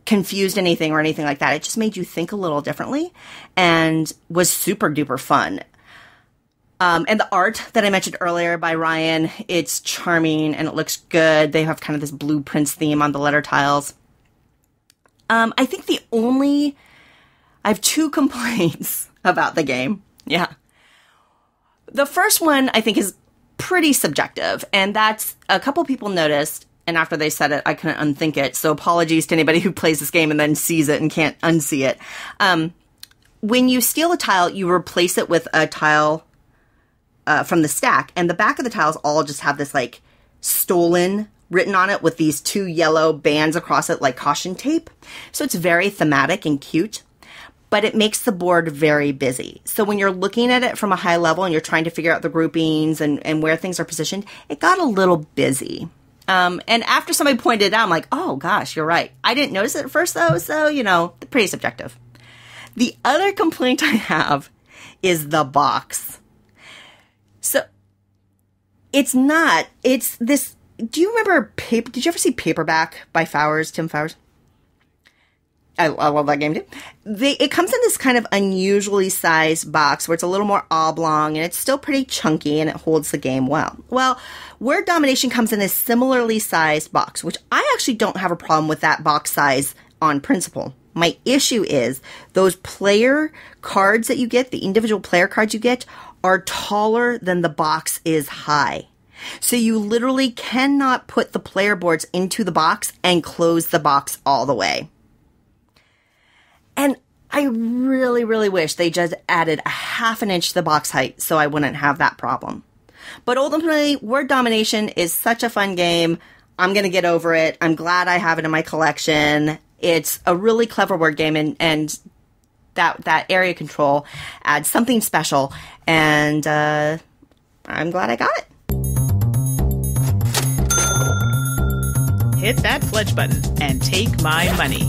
Speaker 2: confused anything or anything like that. It just made you think a little differently and was super duper fun. And the art that I mentioned earlier by Ryan, it's charming and it looks good. They have kind of this blueprints theme on the letter tiles. I think I have 2 complaints about the game. Yeah. The first one I think is pretty subjective, and that's a couple people noticed, and after they said it, I couldn't unthink it. So apologies to anybody who plays this game and then sees it and can't unsee it. When you steal a tile, you replace it with a tile from the stack, and the back of the tiles all just have this like stolen written on it with these 2 yellow bands across it like caution tape. So it's very thematic and cute, but it makes the board very busy. So when you're looking at it from a high level and you're trying to figure out the groupings and where things are positioned, it got a little busy. And after somebody pointed it out, I'm like, oh gosh, you're right. I didn't notice it at first though, so, pretty subjective. The other complaint I have is the box. So it's this. Do you remember did you ever see Paperback by Tim Fowers? I love that game too. It comes in this kind of unusually sized box where it's a little more oblong and it's still pretty chunky and it holds the game well. Well, Word Domination comes in a similarly sized box, which I actually don't have a problem with that box size on principle. My issue is those player cards that you get, the individual player cards you get, are taller than the box is high. So you literally cannot put the player boards into the box and close the box all the way. And I really, really wish they just added a half an inch to the box height so I wouldn't have that problem. But ultimately, Word Domination is such a fun game. I'm going to get over it. I'm glad I have it in my collection. It's a really clever word game, and that area control adds something special, and I'm glad I got it.
Speaker 1: Hit that pledge button and take my money.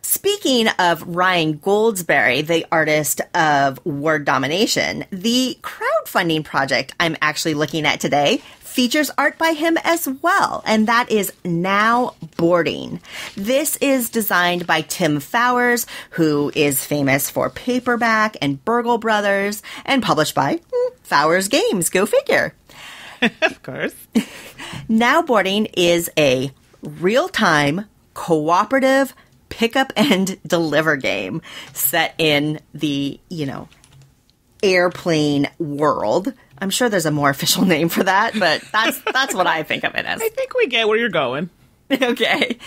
Speaker 2: Speaking of Ryan Goldsberry, the artist of Word Domination, the crowdfunding project I'm actually looking at today features art by him as well, and that is Now Boarding. This is designed by Tim Fowers, who is famous for Paperback and Burgle Brothers, and published by Fowers Games. Go figure.
Speaker 1: Of course.
Speaker 2: Now Boarding is a real-time, cooperative pick up and deliver game set in the, airplane world. I'm sure there's a more official name for that, but that's what I think of it as.
Speaker 1: I think we get where you're going.
Speaker 2: Okay.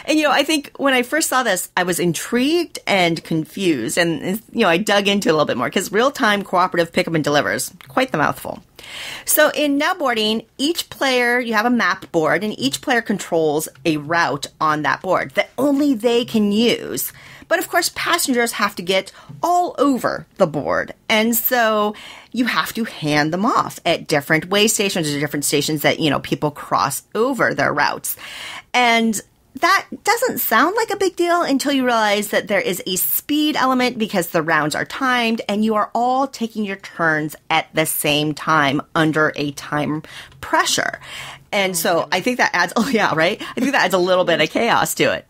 Speaker 2: And, I think when I first saw this, I was intrigued and confused. And, I dug into it a little bit more because real-time cooperative pick up and deliver is quite the mouthful. So in Now Boarding, each player, you have a map board, and each player controls a route on that board that only they can use. But of course, passengers have to get all over the board. And so you have to hand them off at different way stations or different stations that, people cross over their routes. And that doesn't sound like a big deal until you realize that there is a speed element because the rounds are timed and you are all taking your turns at the same time under a time pressure. And so I think that adds, I think that adds a little bit of chaos to it.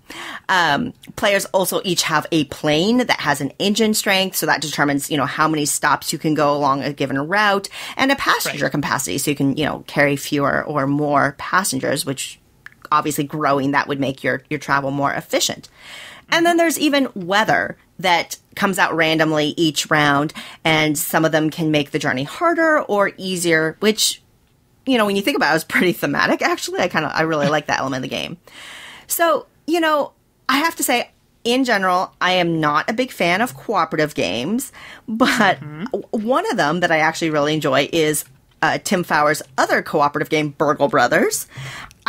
Speaker 2: Players also each have a plane that has an engine strength, so that determines, how many stops you can go along a given route, and a passenger capacity, so you can, carry fewer or more passengers, which obviously growing, that would make your travel more efficient. And then there's even weather that comes out randomly each round, and some of them can make the journey harder or easier, which, when you think about it, it's pretty thematic, actually. I really like that element of the game. So, I have to say, in general, I am not a big fan of cooperative games, but one of them that I actually really enjoy is Tim Fowers' other cooperative game, Burgle Brothers.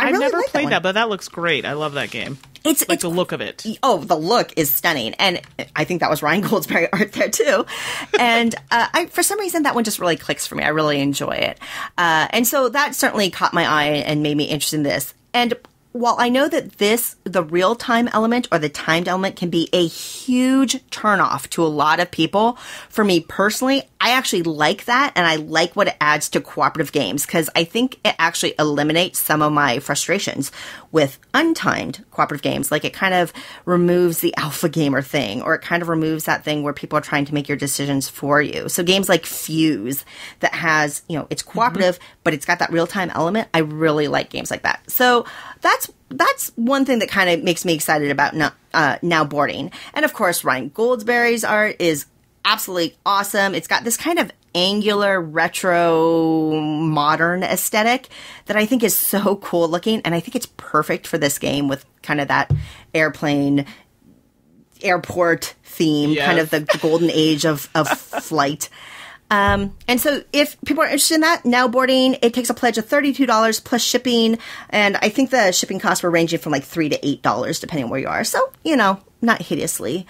Speaker 1: I've really never played that, but that looks great. I love that game. It's the look of it.
Speaker 2: Oh, the look is stunning. And I think that was Ryan Goldsberry art there, too. And for some reason, that one just really clicks for me. I really enjoy it. And so that certainly caught my eye and made me interested in this. And while I know that the real-time element or the timed element can be a huge turnoff to a lot of people, for me personally, I actually like that, and I like what it adds to cooperative games, because I think it actually eliminates some of my frustrations with untimed cooperative games. Like, it kind of removes the alpha gamer thing, or it kind of removes that thing where people are trying to make your decisions for you. So games like Fuse, that has, it's cooperative, but it's got that real-time element, I really like games like that. So that's one thing that kind of makes me excited about Now Boarding. And of course, Ryan Goldsberry's art is absolutely awesome. It's got this kind of angular, retro, modern aesthetic that I think is so cool looking. And I think it's perfect for this game with kind of that airport theme, kind of the golden age of flight. And so if people are interested in that, Now Boarding, it takes a pledge of $32 plus shipping. And I think the shipping costs were ranging from like $3 to $8, depending on where you are. So, not hideously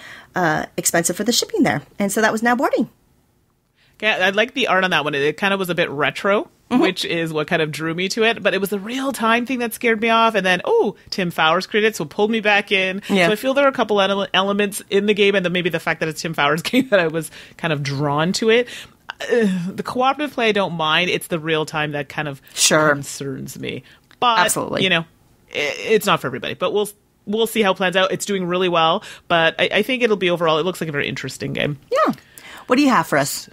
Speaker 2: expensive for the shipping there. And so that was Now Boarding.
Speaker 1: Yeah, I like the art on that one. It kind of was a bit retro, which is what kind of drew me to it. But it was the real-time thing that scared me off. And then, Tim Fowers created it, so it pulled me back in. Yeah. So I feel there are a couple elements in the game, and then maybe the fact that it's Tim Fowers' game that I was kind of drawn to it. The cooperative play I don't mind. It's the real-time that kind of concerns me. But,
Speaker 2: absolutely.
Speaker 1: It's not for everybody. But we'll see how it plans out. It's doing really well. But I think it'll be overall, it looks like a very interesting game.
Speaker 2: Yeah. What do you have for us?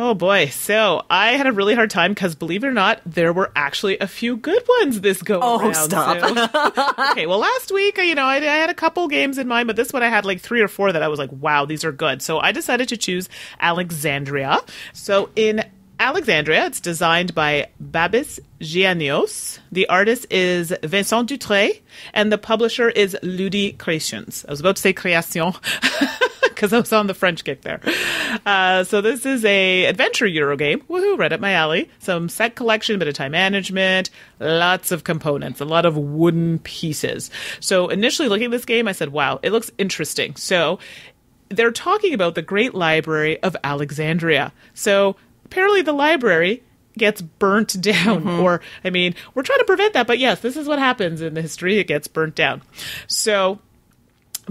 Speaker 1: Oh boy. So I had a really hard time because, believe it or not, there were actually a few good ones this go around.
Speaker 2: Oh, stop.
Speaker 1: So, okay, well, last week, I had a couple games in mind, but this one I had like 3 or 4 that I was like, wow, these are good. So I decided to choose Alexandria. So in Alexandria, it's designed by Babis Giannios. The artist is Vincent Dutré, and the publisher is Ludi Creations. I was about to say Création. Because I was on the French kick there. So this is a adventure Euro game. Woohoo, right up my alley. Some set collection, a bit of time management, lots of components, a lot of wooden pieces. So initially looking at this game, I said, wow, it looks interesting. So they're talking about the Great Library of Alexandria. So apparently the library gets burnt down. Or, we're trying to prevent that. But yes, this is what happens in the history. It gets burnt down. So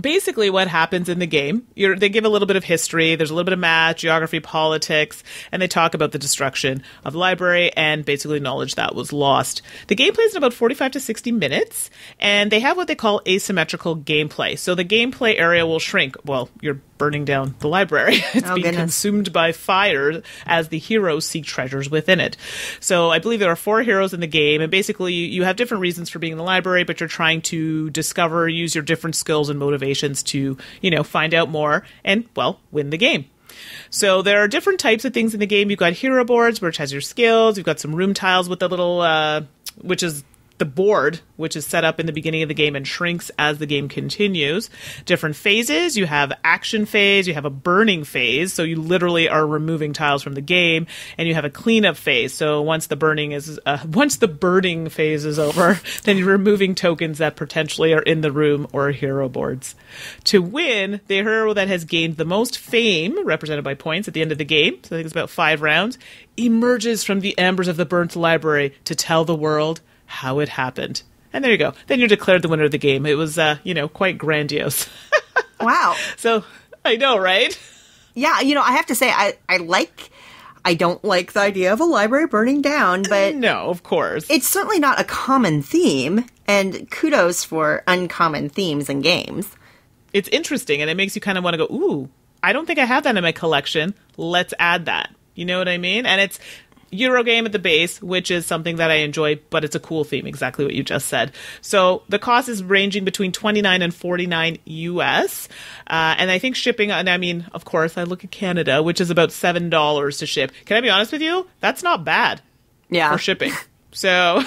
Speaker 1: basically what happens in the game, they give a little bit of history, there's a little bit of math, geography, politics, and they talk about the destruction of the library and basically knowledge that was lost. The gameplay is in about 45 to 60 minutes, and they have what they call asymmetrical gameplay. So the gameplay area will shrink. Well, you're burning down the library. It's being consumed by fire as the heroes seek treasures within it. So I believe there are 4 heroes in the game, and basically you have different reasons for being in the library, but you're trying to discover, use your different skills and motivations to, find out more and, win the game. So there are different types of things in the game. You've got hero boards, which has your skills. You've got some room tiles with the little, which is the board, which is set up in the beginning of the game and shrinks as the game continues. Different phases. You have action phase. You have a burning phase. So you literally are removing tiles from the game, and you have a cleanup phase. So once the burning phase is over, then you're removing tokens that potentially are in the room or hero boards. To win, the hero that has gained the most fame, represented by points at the end of the game, so I think it's about 5 rounds, emerges from the embers of the burnt library to tell the world how it happened. And there you go. Then you're declared the winner of the game. It was, quite grandiose.
Speaker 2: Wow.
Speaker 1: So, I know, right?
Speaker 2: Yeah, I have to say, I don't like the idea of a library burning down, but...
Speaker 1: No, of course.
Speaker 2: It's certainly not a common theme, and kudos for uncommon themes in games.
Speaker 1: It's interesting, and it makes you kind of want to go, ooh, I don't think I have that in my collection. Let's add that. You know what I mean? And it's Eurogame at the base, which is something that I enjoy, but it's a cool theme, exactly what you just said. So the cost is ranging between $29 and $49 US. And I think shipping, and I mean, of course, I look at Canada, which is about $7 to ship. Can I be honest with you? That's not bad for shipping. So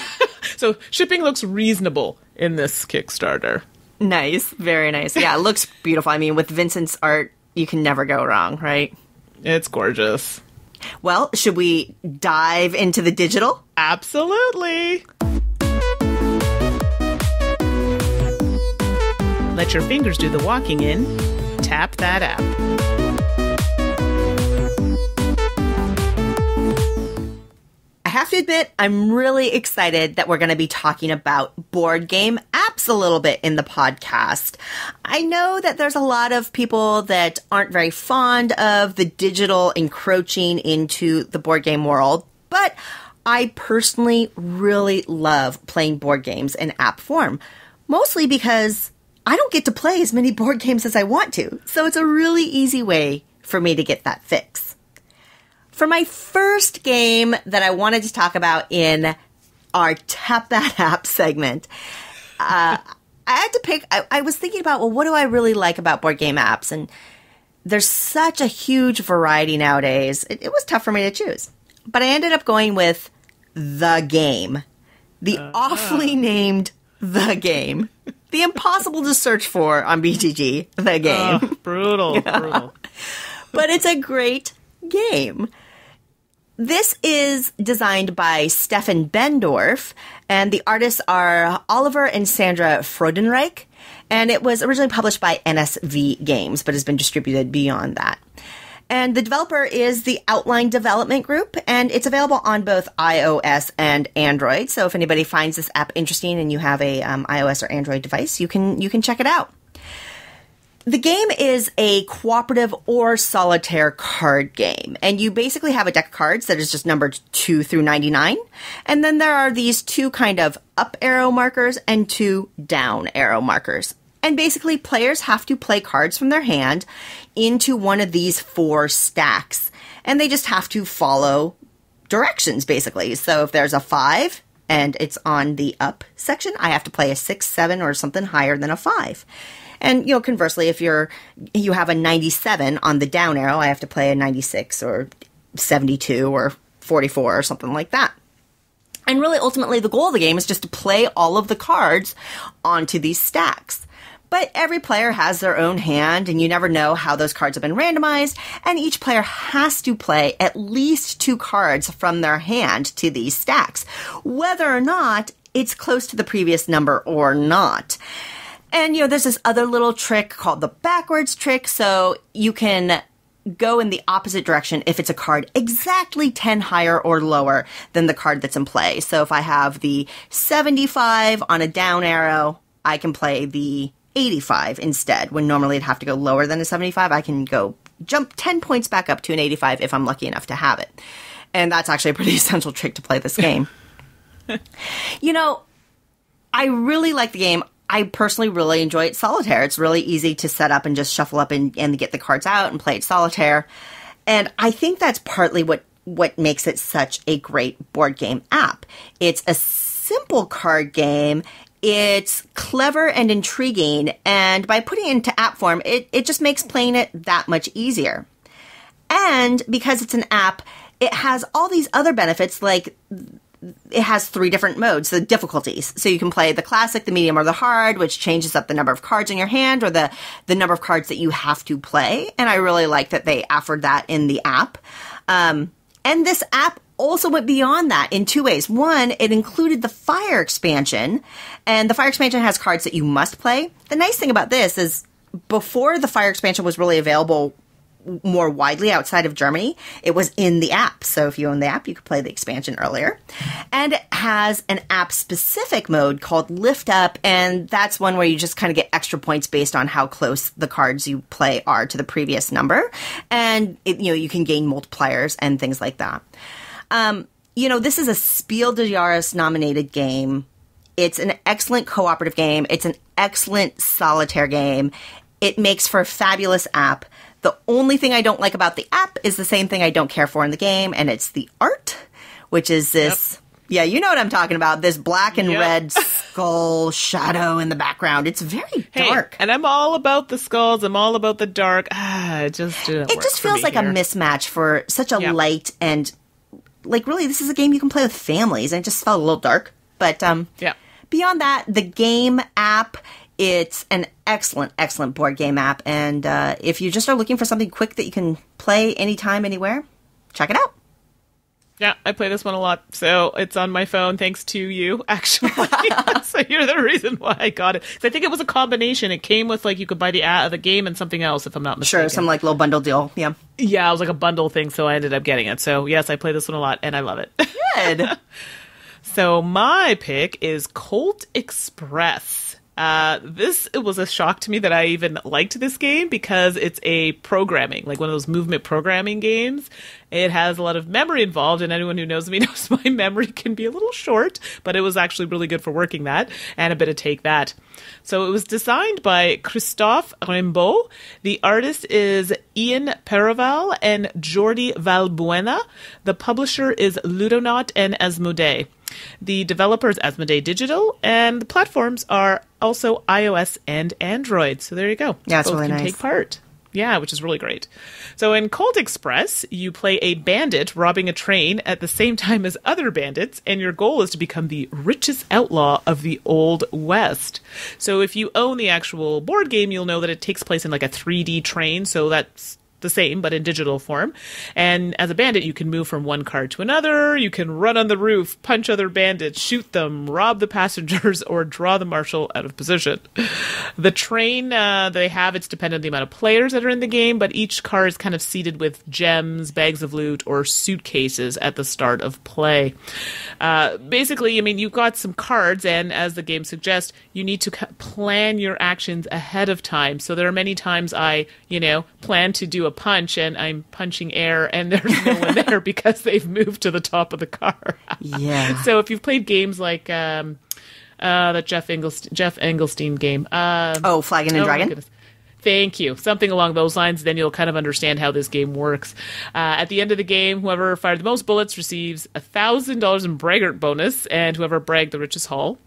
Speaker 1: shipping looks reasonable in this Kickstarter.
Speaker 2: Nice. Very nice. Yeah, it looks beautiful. I mean, with Vincent's art, you can never go wrong, right?
Speaker 1: It's gorgeous.
Speaker 2: Well, should we dive into the digital?
Speaker 1: Absolutely. Let your fingers do the walking in. Tap that app.
Speaker 2: I have to admit, I'm really excited that we're going to be talking about board game apps a little bit in the podcast. I know that there's a lot of people that aren't very fond of the digital encroaching into the board game world, but I personally really love playing board games in app form, mostly because I don't get to play as many board games as I want to, so it's a really easy way for me to get that fix. For my first game that I wanted to talk about in our Tap That App segment, I had to pick, I was thinking about, well, what do I really like about board game apps? And there's such a huge variety nowadays. It was tough for me to choose. But I ended up going with The Game. The awfully named The Game. The impossible to search for on BGG, The Game.
Speaker 1: Brutal.
Speaker 2: But it's a great game. this is designed by Stefan Bendorf, and the artists are Oliver and Sandra Freudenreich, and it was originally published by NSV Games, but has been distributed beyond that. And the developer is the Outline Development Group, and it's available on both iOS and Android. So if anybody finds this app interesting and you have a iOS or Android device, you can check it out. The game is a cooperative or solitaire card game, and you basically have a deck of cards that is just numbered 2 through 99, and then there are these 2 kind of up arrow markers and 2 down arrow markers. And basically, players have to play cards from their hand into one of these 4 stacks. And they just have to follow directions, basically. So if there's a 5 and it's on the up section, I have to play a 6, 7, or something higher than a 5. And, conversely, if you have a 97 on the down arrow, I have to play a 96 or 72 or 44 or something like that. And really, ultimately, the goal of the game is just to play all of the cards onto these stacks. But every player has their own hand, and you never know how those cards have been randomized, and each player has to play at least 2 cards from their hand to these stacks, whether or not it's close to the previous number or not. And, there's this other little trick called the backwards trick, so you can go in the opposite direction if it's a card exactly 10 higher or lower than the card that's in play. So if I have the 75 on a down arrow, I can play the 85 instead, when normally I'd have to go lower than a 75. I can jump 10 points back up to an 85 if I'm lucky enough to have it. And that's actually a pretty essential trick to play this game. I really like the game. I personally really enjoy it solitaire. It's really easy to set up and just shuffle up and get the cards out and play it solitaire. And I think that's partly what makes it such a great board game app. It's a simple card game. It's clever and intriguing, and by putting it into app form, it just makes playing it that much easier. And because it's an app, it has all these other benefits, like it has 3 different modes, the difficulties. So you can play the classic, the medium, or the hard, which changes up the number of cards in your hand or the number of cards that you have to play. And I really like that they offered that in the app. And this app also went beyond that in 2 ways. One, it included the Fire expansion, and the Fire expansion has cards that you must play. The nice thing about this is before the Fire expansion was really available more widely outside of Germany, it was in the app. So if you own the app, you could play the expansion earlier. And it has an app-specific mode called Lift Up, and that's one where you just kind of get extra points based on how close the cards you play are to the previous number. And, you can gain multipliers and things like that. This is a Spiel des Jahres nominated game. It's an excellent cooperative game. It's an excellent solitaire game. It makes for a fabulous app. The only thing I don't like about the app is the same thing I don't care for in the game, and it's the art, which is this, yeah, you know what I'm talking about, this black and red skull shadow in the background. It's very dark.
Speaker 1: And I'm all about the skulls. I'm all about the dark. It just didn't work.
Speaker 2: It just feels like a mismatch for such a light and, really, this is a game you can play with families, and it just felt a little dark. But beyond that, the game app, it's an excellent, excellent board game app. And if you just are looking for something quick that you can play anytime, anywhere, check it out.
Speaker 1: Yeah, I play this one a lot. So it's on my phone thanks to you, actually. So you're the reason why I got it. So I think it was a combination. It came with, you could buy the game and something else, if I'm not mistaken.
Speaker 2: Sure, some, little bundle deal. Yeah.
Speaker 1: Yeah, it was like a bundle thing, so I ended up getting it. So, yes, I play this one a lot, and I love it.
Speaker 2: Good.
Speaker 1: So my pick is Colt Express. It was a shock to me that I even liked this game because it's a programming, one of those movement programming games. It has a lot of memory involved, and anyone who knows me knows my memory can be a little short, but it was actually really good for working that, and a bit of take that. So it was designed by Christophe Rimbaud. The artist is Ian Perival and Jordi Valbuena. The publisher is Ludonaut and Asmodee. The developer is Asmodee Digital, and the platforms are also iOS and Android. So there you go.
Speaker 2: Yeah, it's
Speaker 1: both
Speaker 2: really
Speaker 1: can
Speaker 2: nice.
Speaker 1: Take part. Yeah, which is really great. So in Colt Express, you play a bandit robbing a train at the same time as other bandits, and your goal is to become the richest outlaw of the Old West. So if you own the actual board game, you'll know that it takes place in a 3D train, so that's the same, but in digital form. And as a bandit, you can move from one card to another. You can run on the roof, punch other bandits, shoot them, rob the passengers, or draw the marshal out of position. The train they have, it's dependent on the amount of players that are in the game, but each car is kind of seated with gems, bags of loot, or suitcases at the start of play. Basically, I mean, you've got some cards, and as the game suggests, you need to plan your actions ahead of time. So there are many times I, plan to do a punch, and I'm punching air, and there's no one there because they've moved to the top of the car.
Speaker 2: Yeah.
Speaker 1: So if you've played games like that Jeff Engelstein game.
Speaker 2: Flagon and Dragon?
Speaker 1: Thank you. Something along those lines, then you'll kind of understand how this game works. At the end of the game, whoever fired the most bullets receives $1,000 in braggart bonus, and whoever bragged the richest haul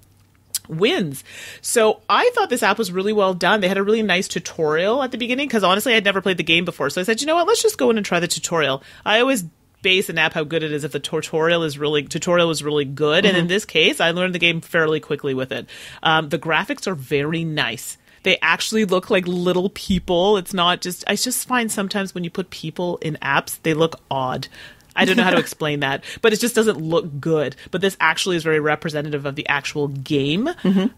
Speaker 1: wins. So I thought this app was really well done. They had a really nice tutorial at the beginning, because honestly, I'd never played the game before. So I said, you know what, let's just go in and try the tutorial. I always base an app how good it is if the tutorial is really good. Mm-hmm. And in this case, I learned the game fairly quickly with it. The graphics are very nice. They actually look like little people. It's not just, I just find sometimes when you put people in apps, they look odd. I don't know how to explain that, but it just doesn't look good. But this actually is very representative of the actual game,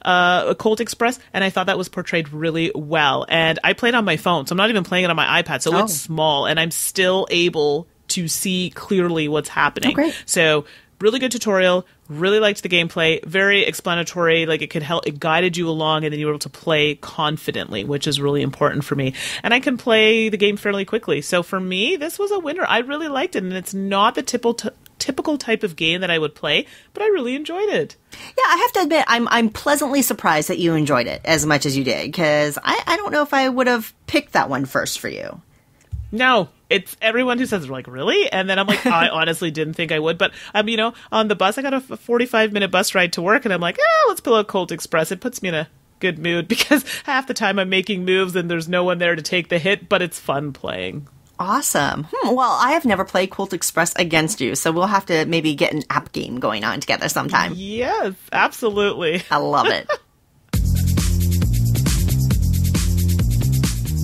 Speaker 1: Colt Express, and I thought that was portrayed really well. And I played on my phone, so I'm not even playing it on my iPad, so it's small, and I'm still able to see clearly what's happening.
Speaker 2: Oh, great.
Speaker 1: So really good tutorial. Really liked the gameplay. Very explanatory. Like, it could help. It guided you along, and then you were able to play confidently, which is really important for me. And I can play the game fairly quickly. So for me, this was a winner. I really liked it, and it's not the typical type of game that I would play, but I really enjoyed it.
Speaker 2: Yeah, I have to admit, I'm pleasantly surprised that you enjoyed it as much as you did, because I don't know if I would have picked that one first for you.
Speaker 1: No, it's everyone who says, like, really? And then I'm like, I honestly didn't think I would. But, on the bus, I got a 45-minute bus ride to work, and I'm like, let's pull out Colt Express. It puts me in a good mood because half the time I'm making moves and there's no one there to take the hit, but it's fun playing.
Speaker 2: Awesome. Well, I have never played Colt Express against you, so we'll have to maybe get an app game going on together sometime.
Speaker 1: Yes, absolutely.
Speaker 2: I love it.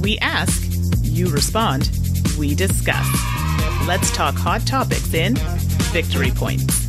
Speaker 1: We ask, you respond, we discuss. Let's talk hot topics in Victory Points.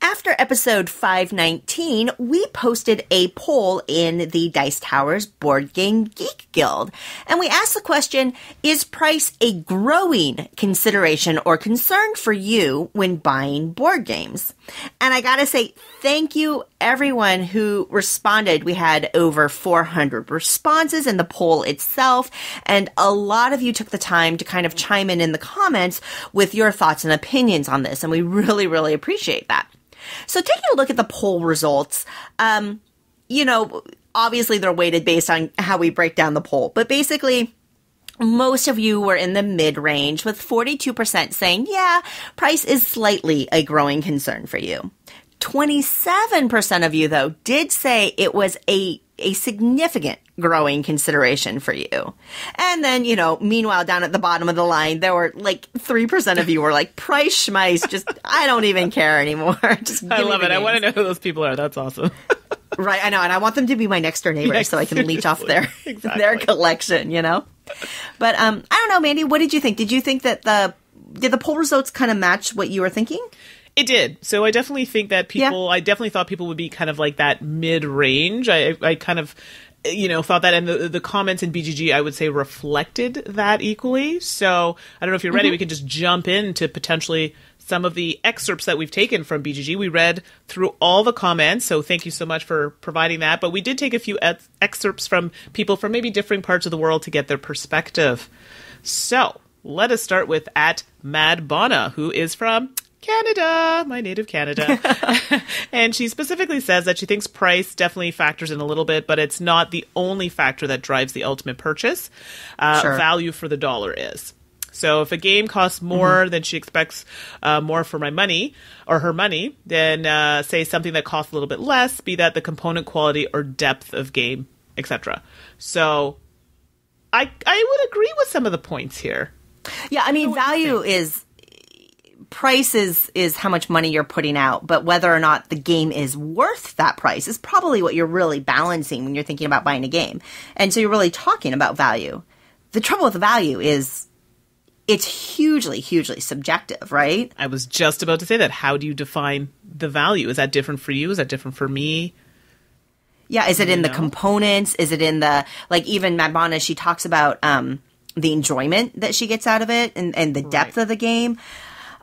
Speaker 2: After episode 519, we posted a poll in the Dice Tower's Board Game Geek Guild. And we asked the question, is price a growing consideration or concern for you when buying board games? And I gotta say, thank you everyone who responded. We had over 400 responses in the poll itself, and a lot of you took the time to kind of chime in the comments with your thoughts and opinions on this, and we really, really appreciate that. So taking a look at the poll results, obviously they're weighted based on how we break down the poll, but basically most of you were in the mid-range, with 42% saying, yeah, price is slightly a growing concern for you. 27% of you, though, did say it was a significant growing consideration for you. And then, meanwhile, down at the bottom of the line, there were like 3% of you were like, price schmice, just, I don't even care anymore. Just
Speaker 1: I love it. I want to know who those people are. That's awesome.
Speaker 2: Right, I know. And I want them to be my next door neighbors so I can leech off their collection, But I don't know, Mandy, what did you think? Did you think that did the poll results kind of match what you were thinking?
Speaker 1: It did. So I definitely think that I definitely thought people would be kind of like that mid-range. I kind of, thought that, and the comments in BGG, I would say, reflected that equally. So I don't know if you're ready. We can just jump into potentially some of the excerpts that we've taken from BGG. We read through all the comments, so thank you so much for providing that. But we did take a few excerpts from people from maybe different parts of the world to get their perspective. So let us start with @MadBonna, who is from Canada, my native Canada. And she specifically says that she thinks price definitely factors in a little bit, but it's not the only factor that drives the ultimate purchase. Sure. Value for the dollar is. So if a game costs more than she expects more for my money or her money, then say something that costs a little bit less, be that the component quality or depth of game, etc. So I would agree with some of the points here.
Speaker 2: Yeah, I mean, value is price is how much money you're putting out, but whether or not the game is worth that price is probably what you're really balancing when you're thinking about buying a game. And so you're really talking about value. The trouble with value is it's hugely, hugely subjective, right?
Speaker 1: I was just about to say that. How do you define the value? Is that different for you? Is that different for me?
Speaker 2: Yeah, is it in the components? Is it in the, like, even Madbana, she talks about the enjoyment that she gets out of it and the depth of the game.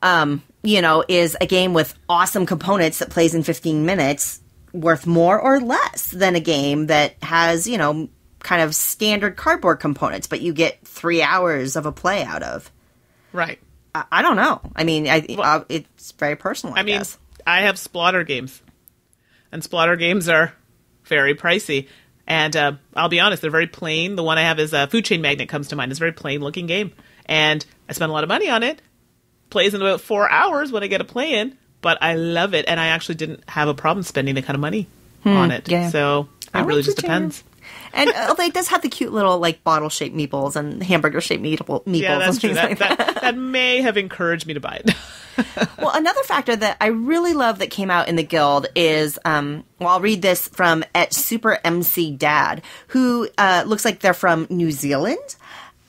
Speaker 2: Is a game with awesome components that plays in 15 minutes worth more or less than a game that has, kind of standard cardboard components, but you get 3 hours of a play out of?
Speaker 1: Right.
Speaker 2: I don't know. I mean, it's very personal, I guess.
Speaker 1: I have Splotter games, and Splotter games are very pricey. And I'll be honest, they're very plain. The one I have is Food Chain Magnate comes to mind. It's a very plain-looking game. And I spent a lot of money on it. Plays in about 4 hours when I get a play in, but I love it. And I actually didn't have a problem spending the kind of money on it. Yeah. So it really just depends.
Speaker 2: And although it does have the cute little, like, bottle-shaped meeples and hamburger-shaped meeples.
Speaker 1: Yeah, that's
Speaker 2: and
Speaker 1: true.
Speaker 2: Things
Speaker 1: That may have encouraged me to buy it.
Speaker 2: Well, another factor that I really love that came out in the Guild is, I'll read this from at Super MC Dad, who looks like they're from New Zealand.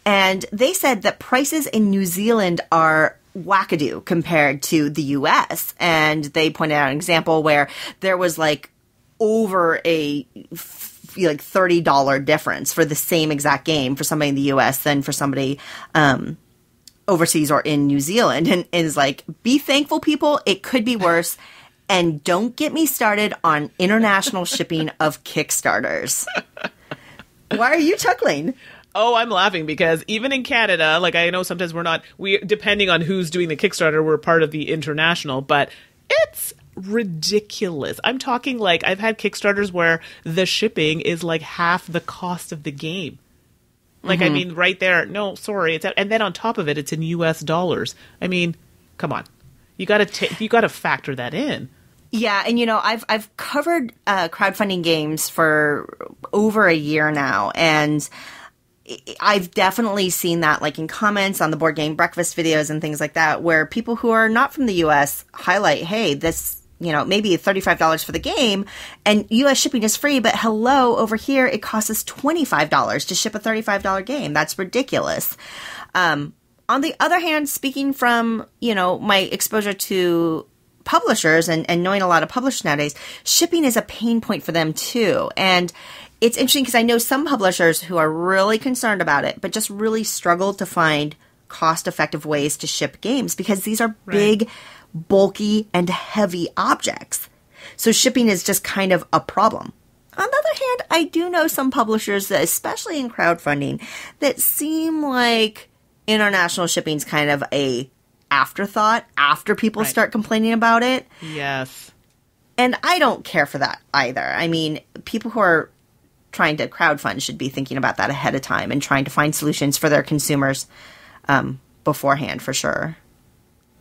Speaker 2: And they said that prices in New Zealand are wackadoo compared to the U.S. And they pointed out an example where there was, like, over a $30 difference for the same exact game for somebody in the U.S. than for somebody overseas or in New Zealand. And is like, be thankful, people. It could be worse. And don't get me started on international shipping of Kickstarters. Why are you chuckling?
Speaker 1: Oh, I'm laughing because even in Canada, like, I know sometimes depending on who's doing the Kickstarter, we're part of the international, but it's ridiculous. I'm talking, like, I've had Kickstarters where the shipping is like half the cost of the game. Like, I mean, right there, no, sorry. And then on top of it, it's in US dollars. I mean, come on. You got to factor that in.
Speaker 2: Yeah, and I've covered crowdfunding games for over a year now, and I've definitely seen that, like, in comments on the Board Game Breakfast videos and things like that, where people who are not from the U.S. highlight, hey, this, maybe $35 for the game, and U.S. shipping is free, but hello, over here, it costs us $25 to ship a $35 game. That's ridiculous. On the other hand, speaking from, my exposure to publishers and knowing a lot of publishers nowadays, shipping is a pain point for them too. And it's interesting because I know some publishers who are really concerned about it, but just really struggle to find cost-effective ways to ship games because these are big, bulky, and heavy objects. So shipping is just kind of a problem. On the other hand, I do know some publishers, that, especially in crowdfunding, that seem like international shipping is kind of a afterthought after people start complaining about it.
Speaker 1: Yes.
Speaker 2: And I don't care for that either. I mean, people who are trying to crowdfund should be thinking about that ahead of time and trying to find solutions for their consumers beforehand, for sure.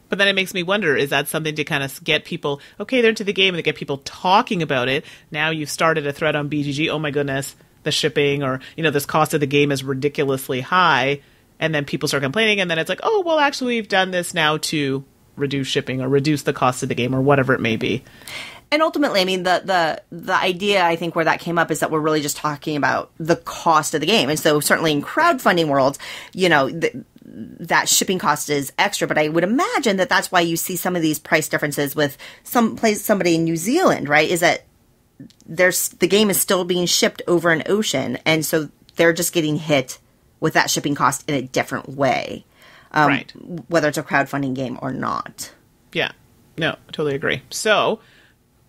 Speaker 1: But then it makes me wonder, is that something to kind of get people, okay, they're into the game, and to get people talking about it? Now you've started a thread on BGG, oh my goodness, the shipping or, this cost of the game is ridiculously high. And then people start complaining, and then it's like, oh, well, actually, we've done this now to reduce shipping or reduce the cost of the game or whatever it may be.
Speaker 2: And ultimately, I mean, the idea, I think, where that came up is that we're really just talking about the cost of the game. And so certainly in crowdfunding worlds, that shipping cost is extra. But I would imagine that that's why you see some of these price differences with somebody in New Zealand, right? Is that the game is still being shipped over an ocean. And so they're just getting hit with that shipping cost in a different way, whether it's a crowdfunding game or not.
Speaker 1: Yeah, no, I totally agree. So,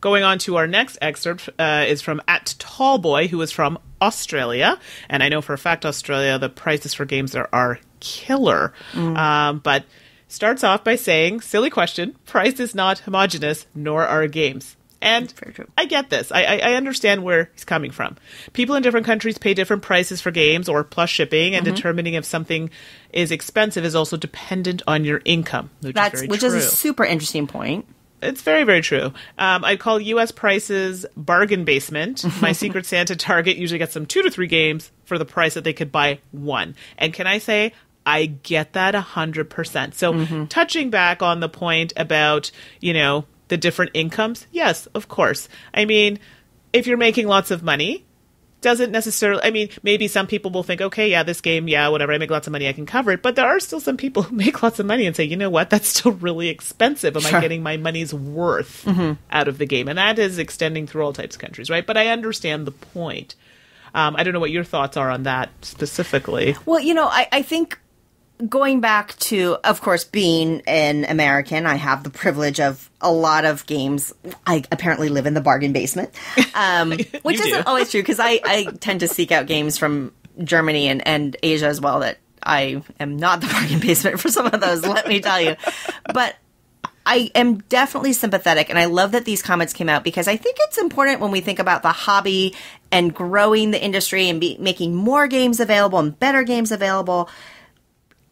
Speaker 1: going on to our next excerpt is from @Tallboy, who is from Australia. And I know for a fact Australia, the prices for games there are killer. But starts off by saying, silly question, price is not homogenous, nor are games. And I get this. I understand where he's coming from. People in different countries pay different prices for games or plus shipping, and determining if something is expensive is also dependent on your income, which is
Speaker 2: a super interesting point.
Speaker 1: It's very, very true. I'd call U.S. prices bargain basement. My Secret Santa Target usually gets them 2 to 3 games for the price that they could buy one. And can I say, I get that 100%. So touching back on the point about, the different incomes, yes, of course. I mean, if you're making lots of money, doesn't necessarily, I mean, maybe some people will think, okay, yeah, this game, yeah, whatever, I make lots of money, I can cover it. But there are still some people who make lots of money and say, you know what, that's still really expensive. Am I getting my money's worth out of the game? And that is extending through all types of countries, right? But I understand the point. I don't know what your thoughts are on that specifically.
Speaker 2: Well, I think going back to, of course, being an American, I have the privilege of a lot of games. I apparently live in the bargain basement, which isn't always true because I tend to seek out games from Germany and Asia as well that I am not the bargain basement for some of those, let me tell you. But I am definitely sympathetic, and I love that these comments came out because I think it's important when we think about the hobby and growing the industry and making more games available and better games available.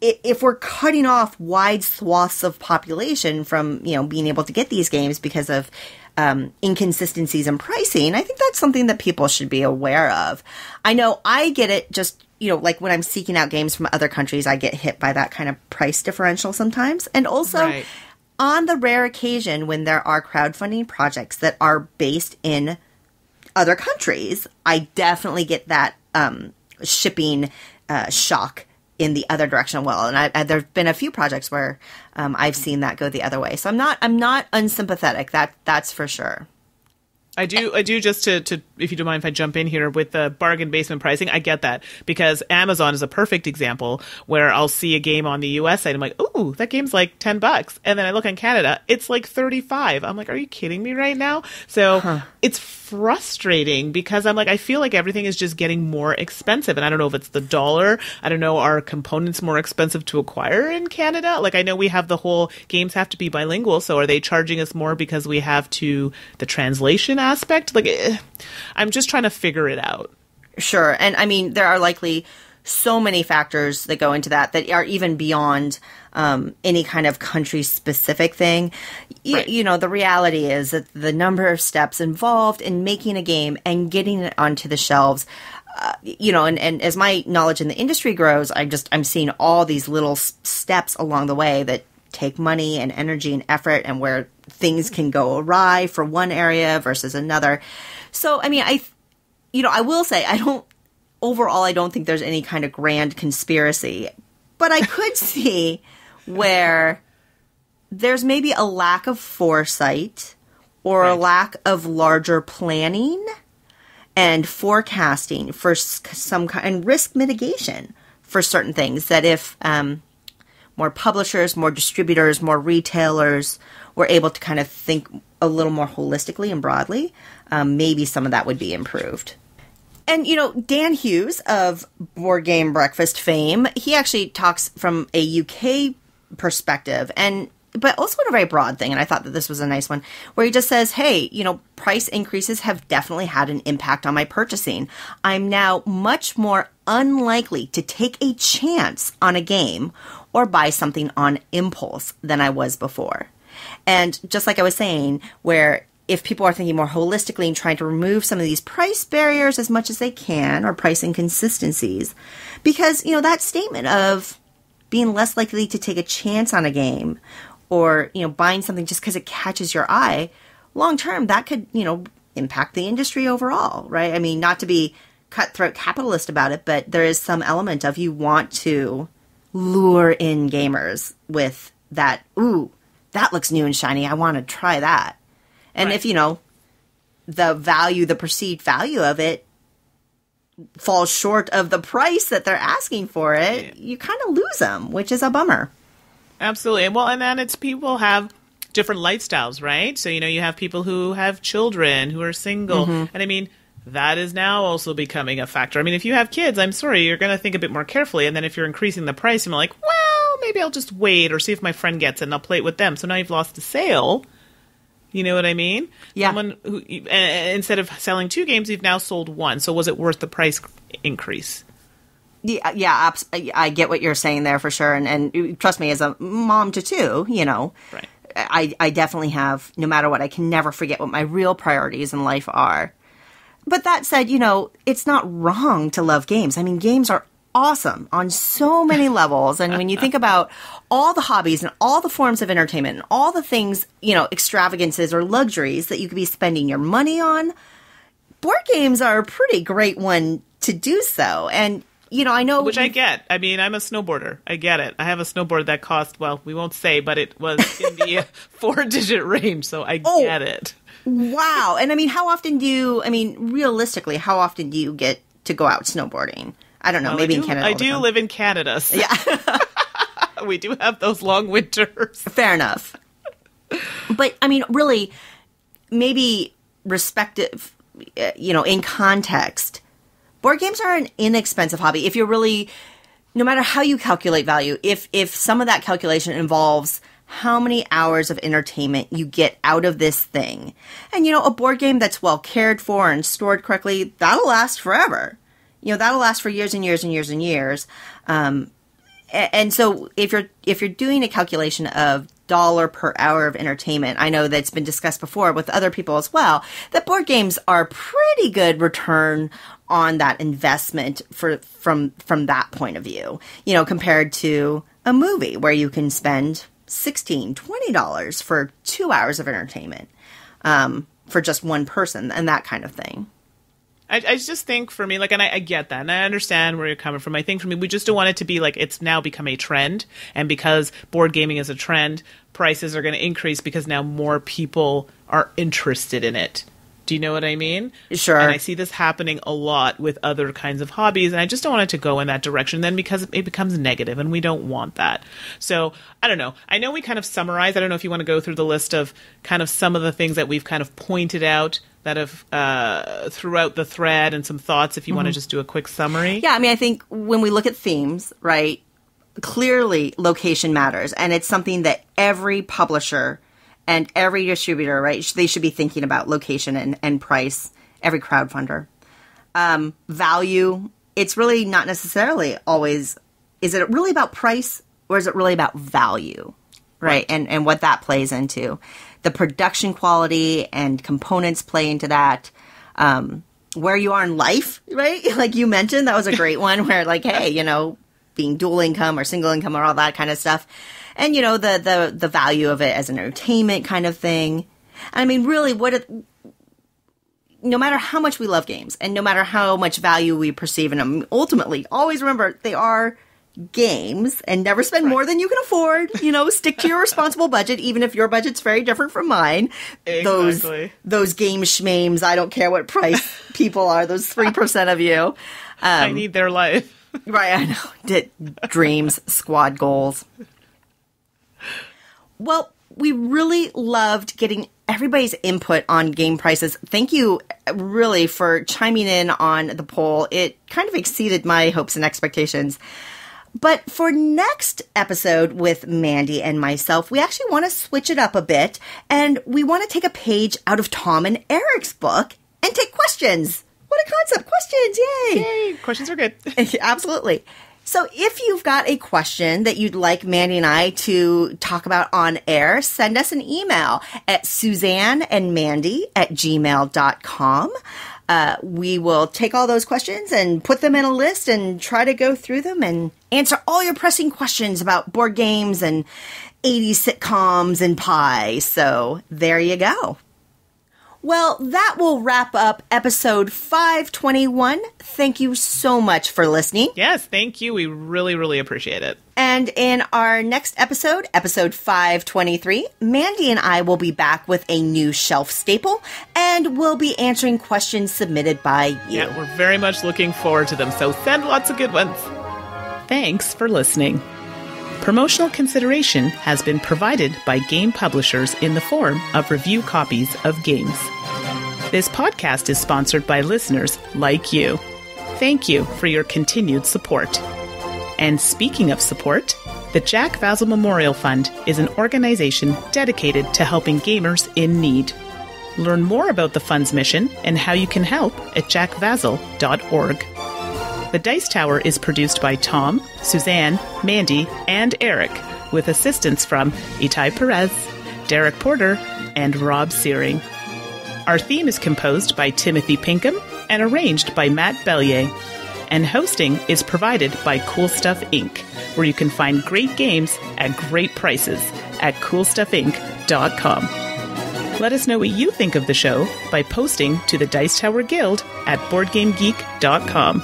Speaker 2: If we're cutting off wide swaths of population from, being able to get these games because of inconsistencies in pricing, I think that's something that people should be aware of. I know I get it just, like when I'm seeking out games from other countries, I get hit by that kind of price differential sometimes. And also on the rare occasion when there are crowdfunding projects that are based in other countries, I definitely get that shipping shock in the other direction. Well, and there have been a few projects where I've seen that go the other way. So I'm not unsympathetic. That's for sure.
Speaker 1: I do just to if you don't mind if I jump in here with the bargain basement pricing, I get that because Amazon is a perfect example where I'll see a game on the US site. I'm like, ooh, that game's like $10. And then I look in Canada, it's like $35. I'm like, are you kidding me right now? So it's frustrating because I'm like, I feel like everything is just getting more expensive. And I don't know if it's the dollar. I don't know, are components more expensive to acquire in Canada? Like I know we have the whole games have to be bilingual. So are they charging us more because we have the translation aspect? Like, I'm just trying to figure it out.
Speaker 2: Sure. And I mean, there are likely so many factors that go into that are even beyond any kind of country specific thing. Right. The reality is that the number of steps involved in making a game and getting it onto the shelves, and as my knowledge in the industry grows, I'm seeing all these little steps along the way that take money and energy and effort and where things can go awry for one area versus another. So, I mean, I will say I don't think there's any kind of grand conspiracy, but I could see where there's maybe a lack of foresight or a lack of larger planning and forecasting for some kind and risk mitigation for certain things that if more publishers, more distributors, more retailers were able to kind of think a little more holistically and broadly, maybe some of that would be improved. And, Dan Hughes of Board Game Breakfast fame, he actually talks from a UK perspective, but also in a very broad thing, and I thought that this was a nice one, where he just says, hey, price increases have definitely had an impact on my purchasing. I'm now much more unlikely to take a chance on a game or buy something on impulse than I was before. And just like I was saying, where if people are thinking more holistically and trying to remove some of these price barriers as much as they can, or price inconsistencies, because, that statement of being less likely to take a chance on a game or, buying something just because it catches your eye, long term, that could, impact the industry overall, right? I mean, not to be cutthroat capitalist about it, but there is some element of you want to lure in gamers with that, ooh, that looks new and shiny, I want to try that. And if, the perceived value of it falls short of the price that they're asking for it, you kind of lose them, which is a bummer.
Speaker 1: Absolutely. Well, and then it's people have different lifestyles, right? So, you have people who have children, who are single. And I mean, that is now also becoming a factor. I mean, if you have kids, I'm sorry, you're going to think a bit more carefully. And then if you're increasing the price, you're like, well, maybe I'll just wait or see if my friend gets it and I'll play it with them. So now you've lost a sale. You know what I mean?
Speaker 2: Yeah.
Speaker 1: Someone who, instead of selling 2 games, you've now sold 1. So was it worth the price increase?
Speaker 2: Yeah, I get what you're saying there for sure. And trust me, as a mom to 2,
Speaker 1: Right.
Speaker 2: I definitely have, no matter what, I can never forget what my real priorities in life are. But that said, it's not wrong to love games. I mean, games are awesome on so many levels. And when you think about all the hobbies and all the forms of entertainment and all the things, extravagances or luxuries that you could be spending your money on, board games are a pretty great one to do so. And, I know...
Speaker 1: Which I get. I mean, I'm a snowboarder. I get it. I have a snowboard that cost, well, we won't say, but it was in the 4-digit range, so I get it.
Speaker 2: Wow. And I mean, realistically, how often do you get to go out snowboarding? I don't know, maybe in Canada.
Speaker 1: I do live in Canada. So
Speaker 2: yeah.
Speaker 1: We do have those long winters.
Speaker 2: Fair enough. But, I mean, really, maybe respective, in context, board games are an inexpensive hobby. If you're really, no matter how you calculate value, if some of that calculation involves how many hours of entertainment you get out of this thing. And, a board game that's well cared for and stored correctly, that'll last forever. That'll last for years and years and years and years. And so if you're doing a calculation of dollar per hour of entertainment, I know that's been discussed before with other people as well, that board games are pretty good return on that investment from that point of view, compared to a movie where you can spend $16, $20 for 2 hours of entertainment for just one person and that kind of thing.
Speaker 1: I just think for me, and I get that, and I understand where you're coming from. I think for me, we just don't want it to be it's now become a trend, and because board gaming is a trend, prices are going to increase because now more people are interested in it. Do you know what I mean?
Speaker 2: Sure.
Speaker 1: And I see this happening a lot with other kinds of hobbies, and I just don't want it to go in that direction then because it becomes negative, and we don't want that. So, I don't know. I know we kind of summarized. I don't know if you want to go through the list of kind of some of the things that we've kind of pointed out that have throughout the thread and some thoughts if you want to just do a quick summary.
Speaker 2: Yeah, I mean, I think when we look at themes, right, clearly location matters, and it's something that every publisher and every distributor, right, they should be thinking about location and price, every crowdfunder. Value, it's really not necessarily always, is it really about price or is it really about value, right? And what that plays into. The production quality and components play into that. Where you are in life, right? Like you mentioned, that was a great one where hey, being dual income or single income or all that kind of stuff. And, the value of it as an entertainment kind of thing. I mean, really, no matter how much we love games and no matter how much value we perceive in them, ultimately, always remember they are games and never spend more than you can afford. Stick to your responsible budget, even if your budget's very different from mine.
Speaker 1: Exactly.
Speaker 2: Those game schmames, I don't care what price people are, those 3% of you.
Speaker 1: I need their life.
Speaker 2: Right, I know. Dreams, squad goals. Well, we really loved getting everybody's input on game prices. Thank you really for chiming in on the poll. It kind of exceeded my hopes and expectations. But for next episode with Mandy and myself, we actually want to switch it up a bit, and we want to take a page out of Tom and Eric's book and take questions. What a concept. Questions. Yay.
Speaker 1: Yay. Questions are good.
Speaker 2: Absolutely. So if you've got a question that you'd like Mandy and I to talk about on air, send us an email at suzanneandmandy@gmail.com. We will take all those questions and put them in a list and try to go through them and answer all your pressing questions about board games and 80s sitcoms and pie. So there you go. Well, that will wrap up episode 521. Thank you so much for listening.
Speaker 1: Yes, thank you. We really, really appreciate it.
Speaker 2: And in our next episode, episode 523, Mandy and I will be back with a new shelf staple, and we'll be answering questions submitted by you.
Speaker 1: Yeah, we're very much looking forward to them, so send lots of good ones. Thanks for listening. Promotional consideration has been provided by game publishers in the form of review copies of games. This podcast is sponsored by listeners like you. Thank you for your continued support. And speaking of support, the Jack Vazel Memorial Fund is an organization dedicated to helping gamers in need. Learn more about the fund's mission and how you can help at jackvazel.org. The Dice Tower is produced by Tom, Suzanne, Mandy, and Eric, with assistance from Itai Perez, Derek Porter, and Rob Searing. Our theme is composed by Timothy Pinkham and arranged by Matt Bellier. And hosting is provided by Cool Stuff Inc., where you can find great games at great prices at CoolStuffInc.com. Let us know what you think of the show by posting to the Dice Tower Guild at BoardGameGeek.com,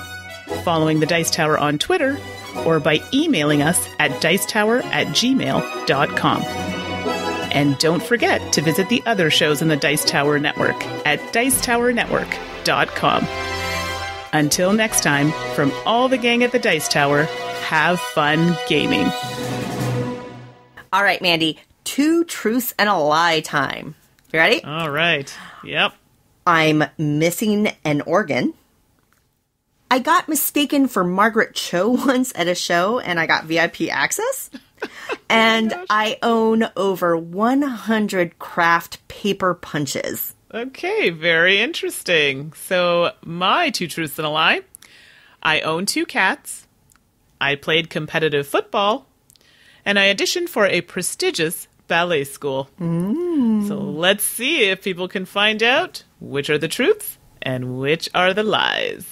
Speaker 1: following the Dice Tower on Twitter, or by emailing us at dicetower@gmail.com. And don't forget to visit the other shows in the Dice Tower Network at dicetowernetwork.com. Until next time, from all the gang at the Dice Tower, have fun gaming.
Speaker 2: All right, Mandy, 2 truths and a lie time. You ready?
Speaker 1: All right. Yep.
Speaker 2: I'm missing an organ. I got mistaken for Margaret Cho once at a show, and I got VIP access. And I own over 100 craft paper punches.
Speaker 1: Okay, very interesting. So, my 2 truths and a lie. I own 2 cats. I played competitive football. And I auditioned for a prestigious ballet school. So let's see if people can find out which are the truths and which are the lies.